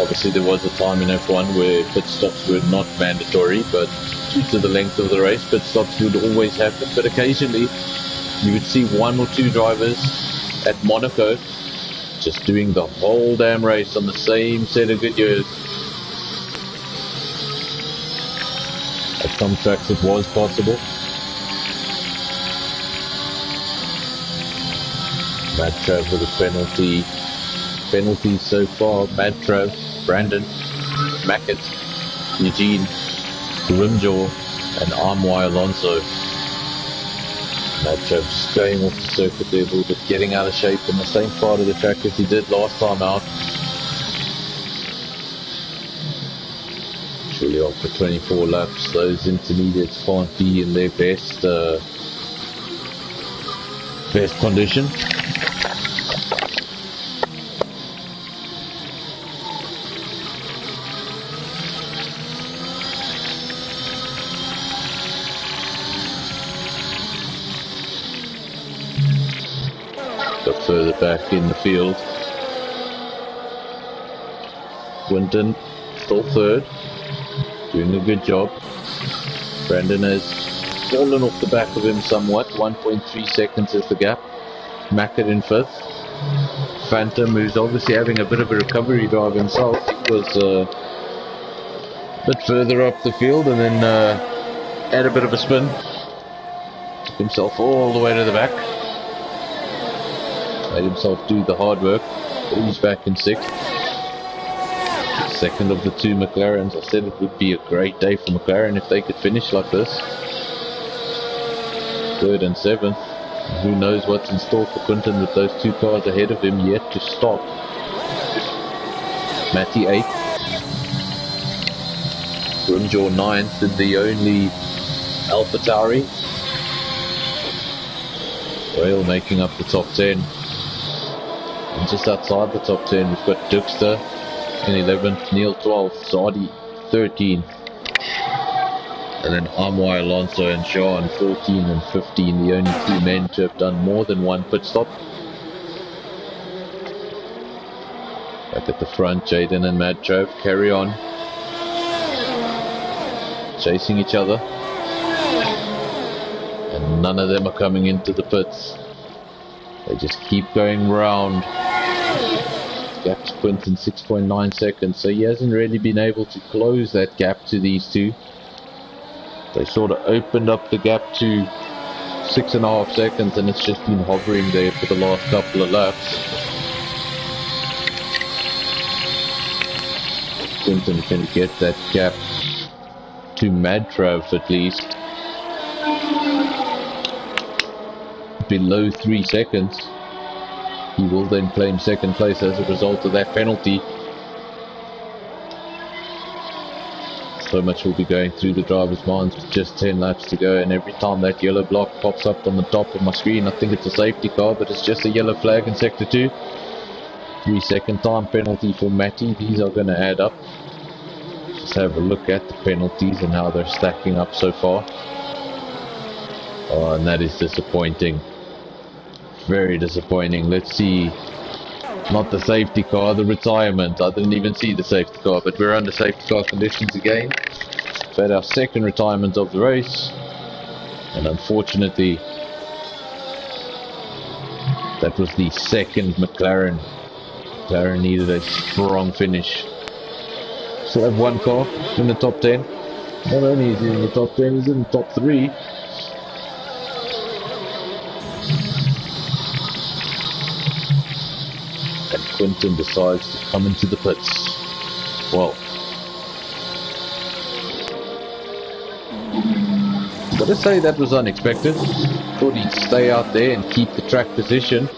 Obviously there was a time in F1 where pit stops were not mandatory, but due to the length of the race, pit stops would always happen. But occasionally you would see 1 or 2 drivers at Monaco just doing the whole damn race on the same set of good years. some tracks it was possible. Madtrav with a penalty. Penalties so far: Madtrav, Brandon, Mackett, Eugene, Grimjaw, and Amwai Alonso. Madtrav's going off the circuit there, but getting out of shape in the same part of the track as he did last time out. Surely after 24 laps, those intermediates can't be in their best condition. But further back in the field, Quinton still third, doing a good job. Brandon has fallen off the back of him somewhat, 1.3 seconds is the gap. Mackett in fifth. Phantom, who's obviously having a bit of a recovery drive himself, was a bit further up the field and then had a bit of a spin. Took himself all the way to the back. Made himself do the hard work, but he's back in sixth. Second of the two McLarens. I said it would be a great day for McLaren if they could finish like this. Third and seventh. Who knows what's in store for Quinton with those two cars ahead of him yet to stop. Matty 8th. Grimjaw 9th in the only AlphaTauri. Whale making up the top 10. And just outside the top 10 we've got Duxter in 11th, Neil 12th, Zadi 13th. And then Amwai Alonso and Sean 14 and 15, the only two men to have done more than one pit stop. Back at the front, Jaden and Madtrav carry on. Chasing each other. And none of them are coming into the pits. They just keep going round. Gap to Quinton 6.9 seconds, so he hasn't really been able to close that gap to these two. They sort of opened up the gap to 6.5 seconds and it's just been hovering there for the last couple of laps. Quinton can get that gap to Madtrav at least below 3 seconds. He will then claim second place as a result of that penalty. So much will be going through the driver's minds with just 10 laps to go, and every time that yellow block pops up on the top of my screen, I think it's a safety car, but it's just a yellow flag in sector 2. 3 second time penalty for Matty. These are going to add up. Just have a look at the penalties and how they're stacking up so far. Oh, and that is disappointing. Very disappointing. Let's see. Not the safety car, the retirement. I didn't even see the safety car, but we're under safety car conditions again. We've had our second retirement of the race, and unfortunately that was the second McLaren. McLaren needed a strong finish. Still have one car in the top 10. Not only is he in the top 10, he's in the top 3. Quinton decides to come into the pits. Well, gotta say that was unexpected. Thought he'd stay out there and keep the track position.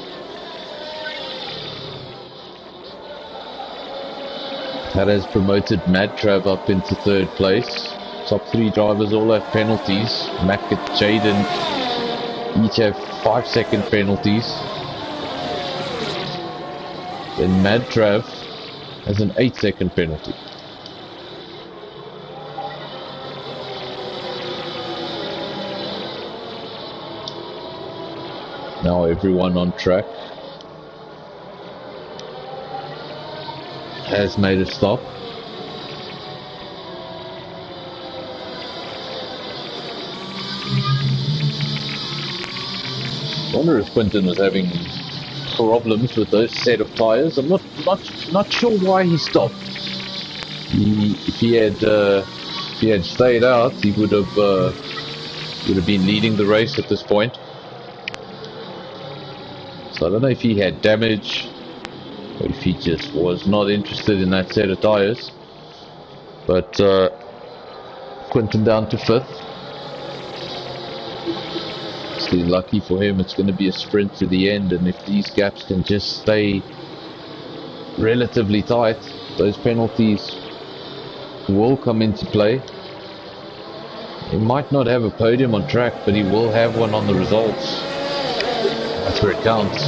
That has promoted Madtrav up into third place. Top 3 drivers all have penalties. Mac and Jaden each have 5-second penalties. Then Madtrav has an 8-second penalty. Now everyone on track has made a stop. I wonder if Quinton was having problems with those set of tires. I'm not sure why he stopped. If he he had stayed out, he would have been leading the race at this point. So I don't know if he had damage or if he just was not interested in that set of tyres. But Quinton down to 5th. Still lucky for him, it's going to be a sprint to the end, and if these gaps can just stay relatively tight, those penalties will come into play. He might not have a podium on track, but he will have one on the results. That's where it counts.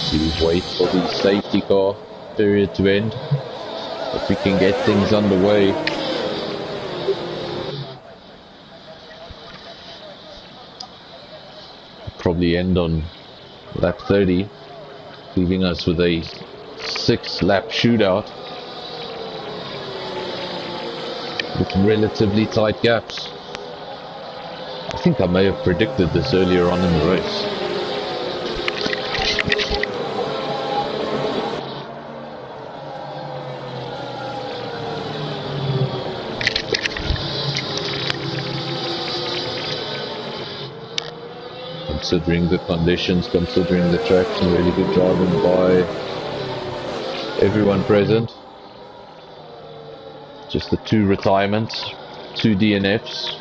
So wait for the safety car period to end. If we can get things underway. Probably end on lap 30, leaving us with a 6-lap shootout with relatively tight gaps. I think I may have predicted this earlier on in the race. Considering the conditions, considering the traction, really good driving by everyone present. Just the 2 retirements, 2 DNFs,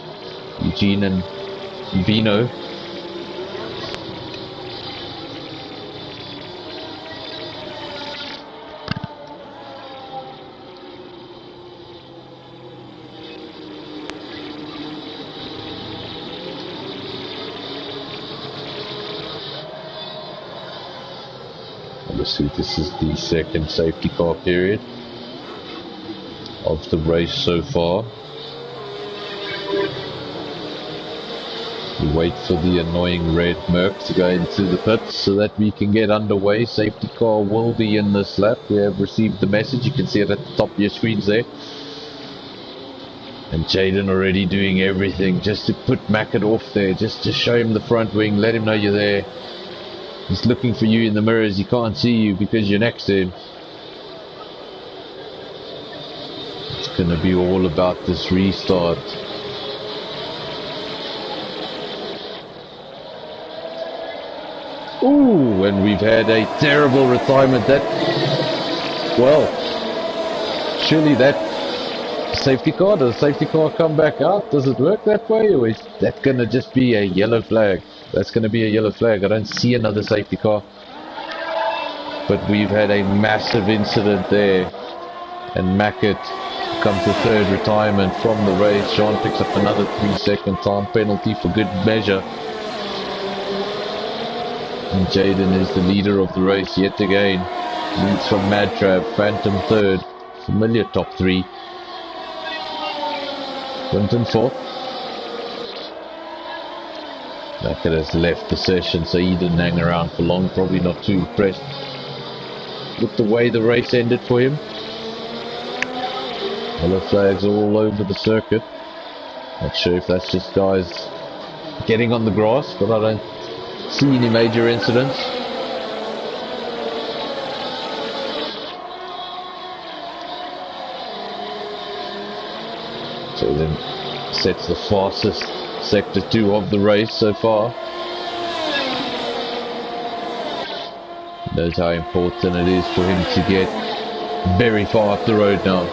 Eugene and Vino. Obviously this is the second safety car period of the race so far. We wait for the annoying red Merc to go into the pits so that we can get underway. Safety car will be in this lap. We have received the message. You can see it at the top of your screens there. And Jaden already doing everything just to put Mackett off there, just to show him the front wing, let him know you're there. He's looking for you in the mirrors. He can't see you because you're next to him. It's going to be all about this restart. Ooh, and we've had a terrible retirement. That, well, surely that safety car, does the safety car come back out? Does it work that way, or is that going to just be a yellow flag? That's going to be a yellow flag. I don't see another safety car. But we've had a massive incident there. And Mackett comes to 3rd retirement from the race. Sean picks up another 3-second time penalty for good measure. And Jaden is the leader of the race yet again. Leads from Madtrab, Phantom 3rd. Familiar top 3. Quinton 4th. Mackett has left the session, so he didn't hang around for long. Probably not too impressed with the way the race ended for him. Yellow flags all over the circuit. Not sure if that's just guys getting on the grass, but I don't see any major incidents. So then sets the fastest Sector 2 of the race so far. Knows how important it is for him to get very far up the road now.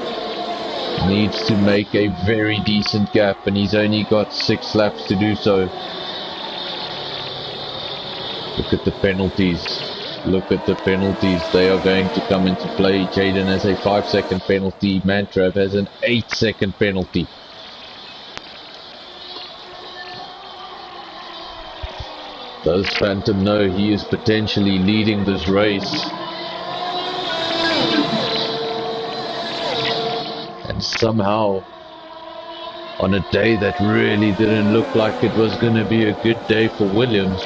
Needs to make a very decent gap, and he's only got 6 laps to do so. Look at the penalties. Look at the penalties. They are going to come into play. Jaden has a 5-second penalty. Mantrav has an 8-second penalty. Does Phantom know he is potentially leading this race? And somehow, on a day that really didn't look like it was going to be a good day for Williams,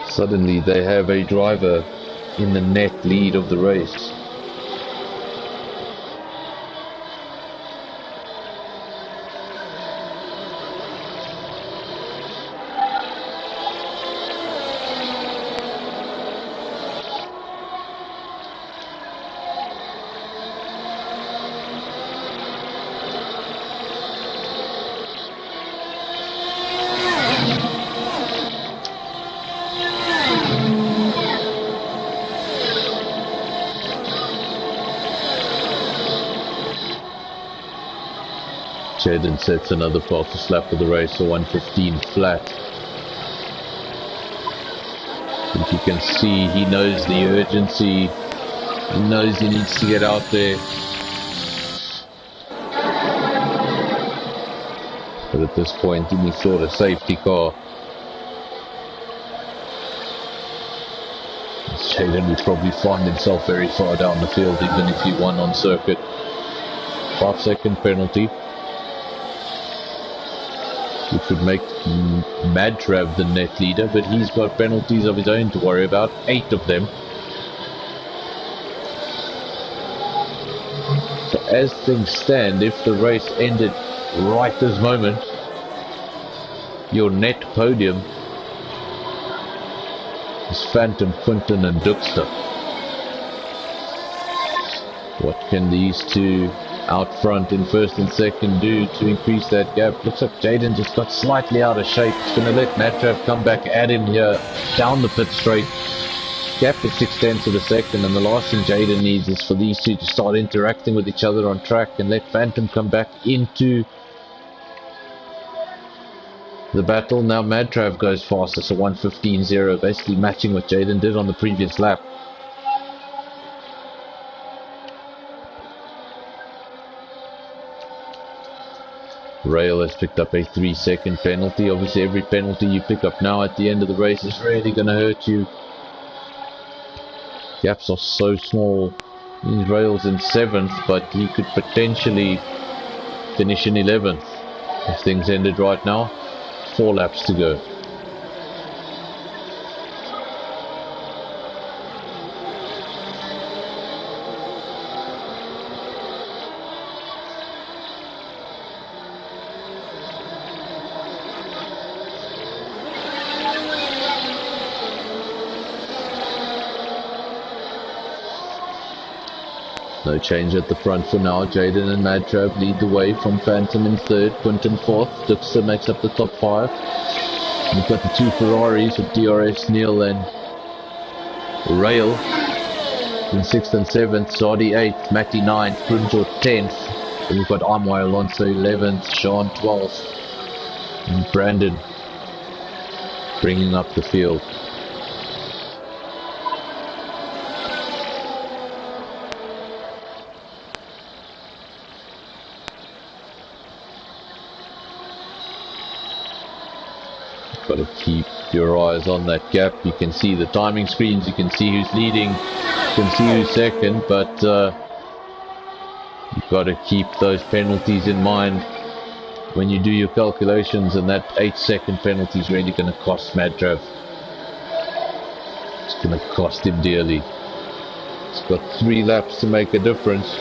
suddenly they have a driver in the net lead of the race. Jaden sets another fastest lap of the race, so 1:15 flat. I think you can see he knows the urgency. He knows he needs to get out there. But at this point, he sought a safety car. Jaden would probably find himself very far down the field, even if he won on circuit. 5-second penalty, which would make Madtrav the net leader, but he's got penalties of his own to worry about, 8 of them. So as things stand, if the race ended right this moment, your net podium is Phantom, Quinton and Duxter. What can these two out front in first and second do to increase that gap? Looks like Jaden just got slightly out of shape. It's going to let Madtrav come back at him here down the pit straight. Gap is 6/10 of a second, and the last thing Jaden needs is for these two to start interacting with each other on track and let Phantom come back into the battle. Now Madtrav goes faster, so 1:15.0, basically matching what Jaden did on the previous lap. Rail has picked up a 3-second penalty. Obviously every penalty you pick up now at the end of the race is really going to hurt you. Gaps are so small. Rail's in 7th, but he could potentially finish in 11th if things ended right now. 4 laps to go. No change at the front for now. Jaden and Madtrav lead the way from Phantom in 3rd, Quinton 4th. Duxter makes up the top 5. We've got the 2 Ferraris with DRS, Neil and Rail in 6th and 7th. Zadi 8th, Matty 9th, Brunjo 10th. Then we've got Amway Alonso 11th, Sean 12th, and Brandon bringing up the field. Got to keep your eyes on that gap. You can see the timing screens, you can see who's leading, you can see who's second, but you've got to keep those penalties in mind when you do your calculations, and that 8-second penalty is really going to cost Madtrav. It's going to cost him dearly. It's got 3 laps to make a difference.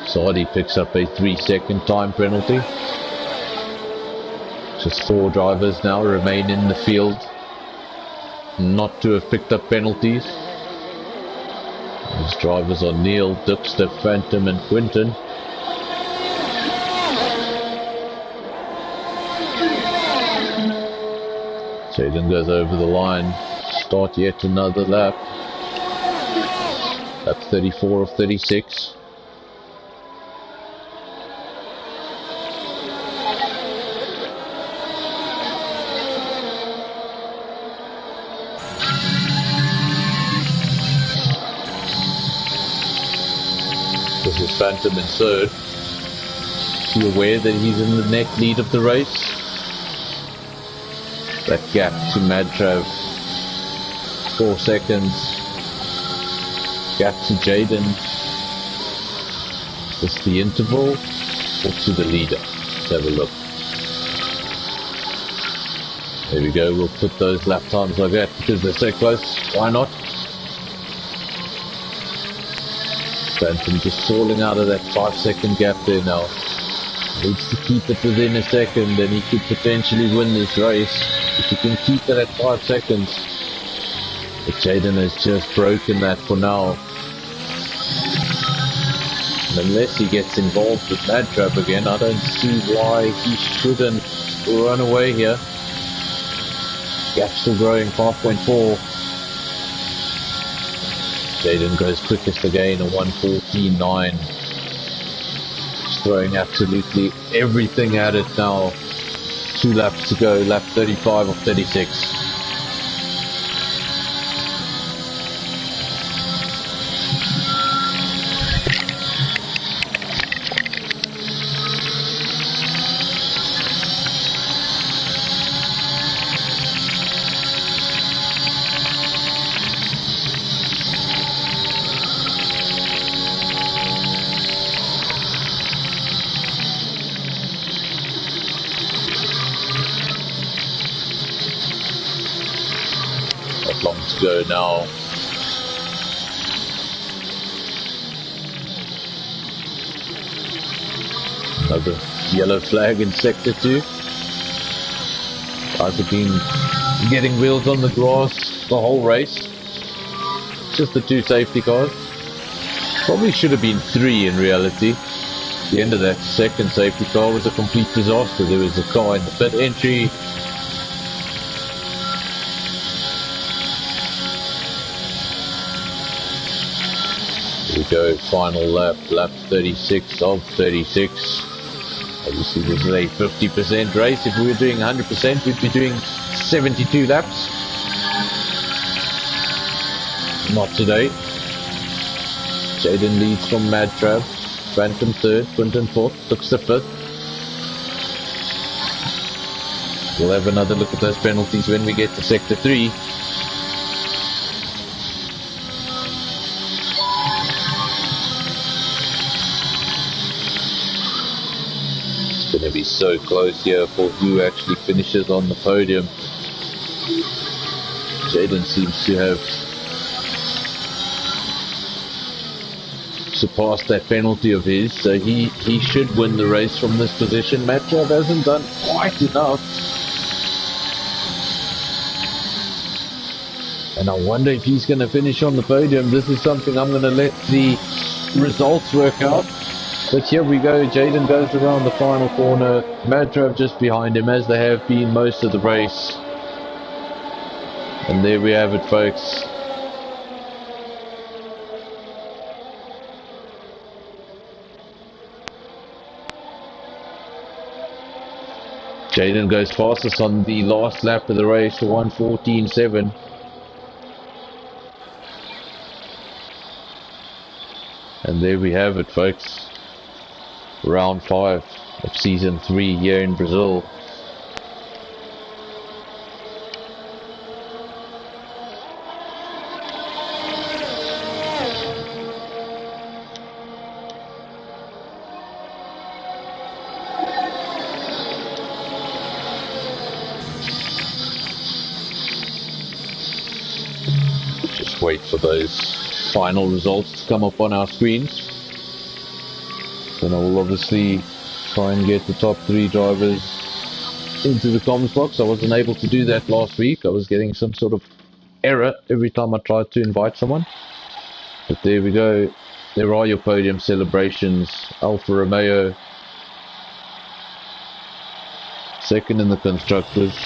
Zadi picks up a 3-second time penalty. Just 4 drivers now remain in the field not to have picked up penalties. These drivers are Neil, Duxter, Phantom and Quinton. Jaden goes over the line. Start yet another lap. Lap 34 of 36. This is Phantom in 3rd. Is he aware that he's in the net lead of the race? That gap to Madtrav, 4 seconds. Gap to Jaden. Is this the interval or to the leader? Let's have a look. There we go, we'll put those lap times like that because they're so close. Why not? Phantom just falling out of that 5-second gap there now. Needs to keep it within a second and he could potentially win this race if he can keep it at 5 seconds. But Jaden has just broken that for now. And unless he gets involved with Madtrav again, I don't see why he shouldn't run away here. Gap still growing, 5.4. Jaden goes quickest again, a 1:14.9. Throwing absolutely everything at it now. 2 laps to go, lap 35 of 36. Not long to go now. Another yellow flag in sector 2. Guys have been getting wheels on the grass the whole race. Just the 2 safety cars. Probably should have been 3 in reality. The end of that second safety car was a complete disaster. There was a car in the pit entry. Here we go, final lap, lap 36 of 36. Obviously this is a 50% race. If we were doing 100%, we'd be doing 72 laps. Not today. Jaden leads from Mad Trav. Phantom 3rd, Quinton 4th, Tux the 5th. We'll have another look at those penalties when we get to sector 3. It's going to be so close here for who actually finishes on the podium. Jaden seems to have surpassed that penalty of his, so he should win the race from this position. Matchup hasn't done quite enough, and I wonder if he's going to finish on the podium. This is something I'm going to let the results work out. But here we go, Jaden goes around the final corner, Madtrav just behind him, as they have been most of the race. And there we have it, folks. Jaden goes fastest on the last lap of the race, 1:14.7. And there we have it, folks. Round 5 of season 3 here in Brazil. Just wait for those final results to come up on our screens. Then I will obviously try and get the top 3 drivers into the comms box. I wasn't able to do that last week. I was getting some sort of error every time I tried to invite someone. But there we go. There are your podium celebrations. Alfa Romeo second in the constructors.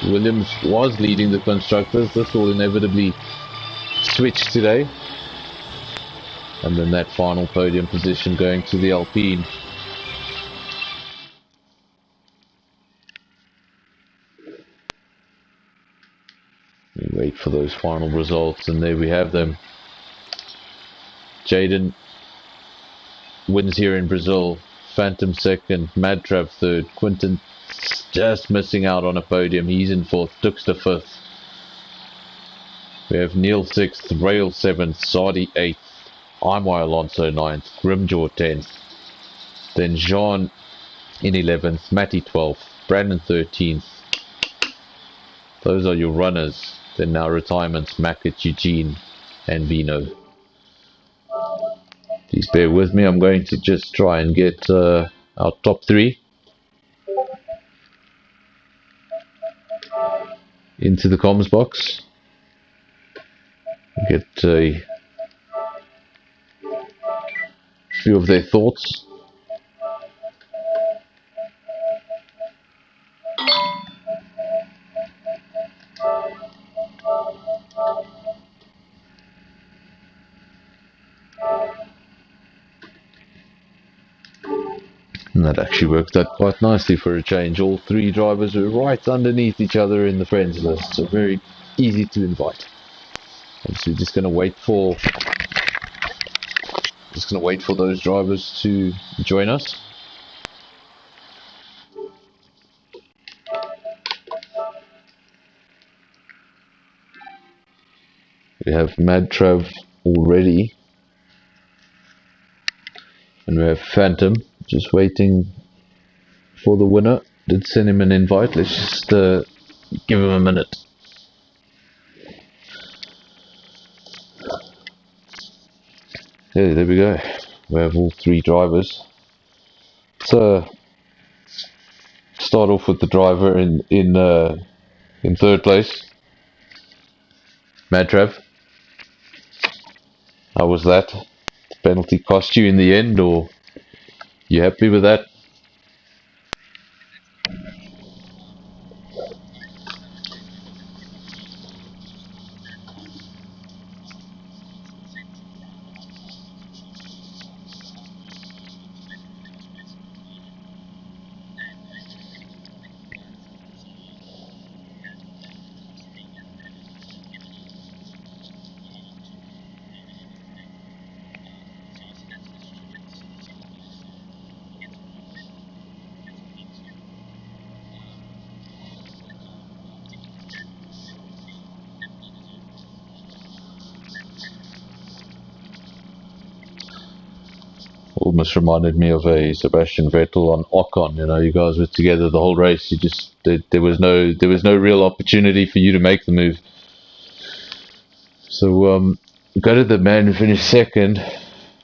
Williams was leading the constructors. This will inevitably switch today. And then that final podium position going to the Alpine. We wait for those final results, and there we have them. Jaden wins here in Brazil. Phantom second, Madtrav third, Quinton just missing out on a podium. He's in 4th, Duxter 5th. We have Neil 6th, Rail 7th, Sadi 8th, Imai Alonso 9th, Grimjaw 10th. Then Jean in 11th, Matty 12th, Brandon 13th. Those are your runners. Then now retirements, Mackett, Eugene and Vino. Please bear with me. I'm going to just try and get our top 3 into the comms box. Get a few of their thoughts. And that actually worked out quite nicely for a change. All three drivers were right underneath each other in the friends list, so very easy to invite. And so we're just going to wait for those drivers to join us. We have Madtrav already, and we have Phantom just waiting for the winner. Did send him an invite. Let's just give him a minute. Yeah, there we go. We have all three drivers. So start off with the driver in third place, Madtrav. How was that? Penalty cost you in the end, or you happy with that? Almost reminded me of a Sebastian Vettel on Ocon. You know, you guys were together the whole race. You just there was no real opportunity for you to make the move. So go to the man who finished second,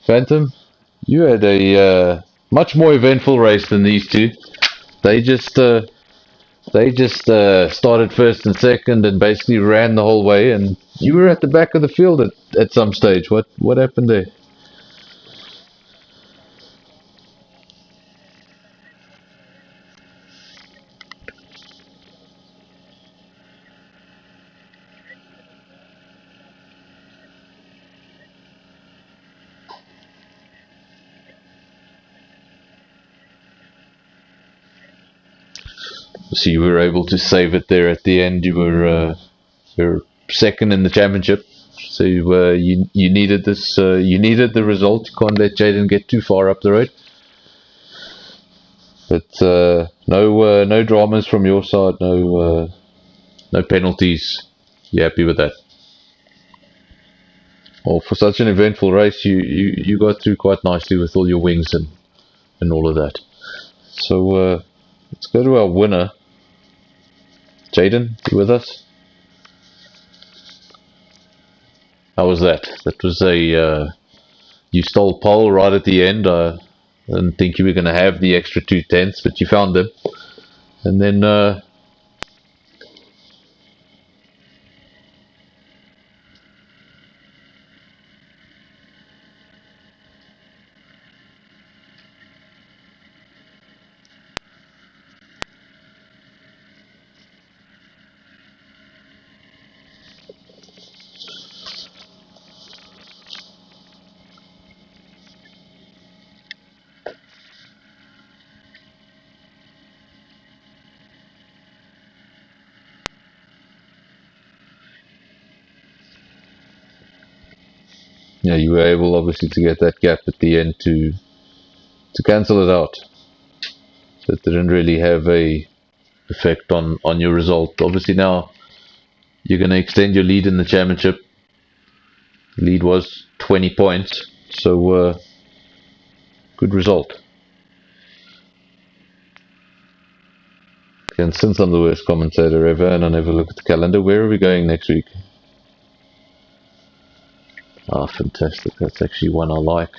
Phantom. You had a much more eventful race than these two. They just started first and second and basically ran the whole way. And you were at the back of the field at some stage. What happened there? So you were able to save it there at the end. You were second in the championship. So you needed this. You needed the result. You can't let Jaden get too far up the road. But no dramas from your side. No penalties. You happy with that? Well, for such an eventful race, you got through quite nicely with all your wings and all of that. So let's go to our winner. Jaden, you with us? How was that? That was you stole pole right at the end. I didn't think you were going to have the extra 2/10, but you found them. And then yeah, you were able obviously to get that gap at the end to cancel it out. That didn't really have a effect on your result. Obviously now you're going to extend your lead in the championship. Lead was 20 points, so good result. And since I'm the worst commentator ever and I never look at the calendar, where are we going next week? Ah, fantastic. That's actually one I like.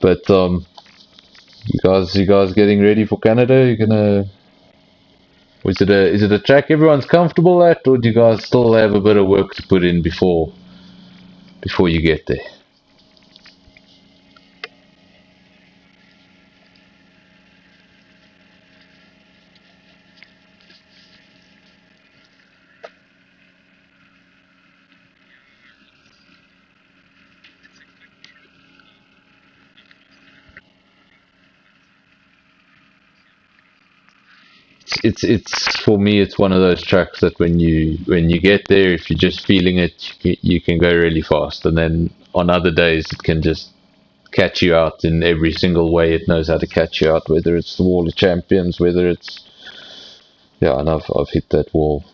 But you guys getting ready for Canada? You're gonna is it a track everyone's comfortable at, or do you guys still have a bit of work to put in before you get there? it's for me, it's one of those tracks that when you get there, if you're just feeling it, you can go really fast, and then on other days it can just catch you out in every single way it knows how to catch you out, whether it's the Wall of Champions, whether it's, yeah, and I've hit that wall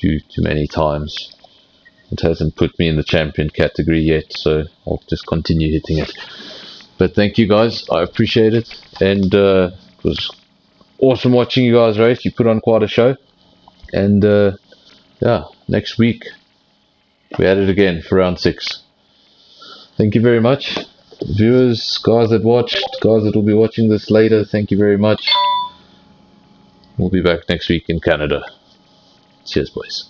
too many times. It hasn't put me in the champion category yet, so I'll just continue hitting it. But thank you guys, I appreciate it, and it was awesome watching you guys race. You put on quite a show, and yeah, next week we at it again for round 6. Thank you very much, viewers, guys that watched, guys that will be watching this later. Thank you very much. We'll be back next week in Canada. Cheers, boys.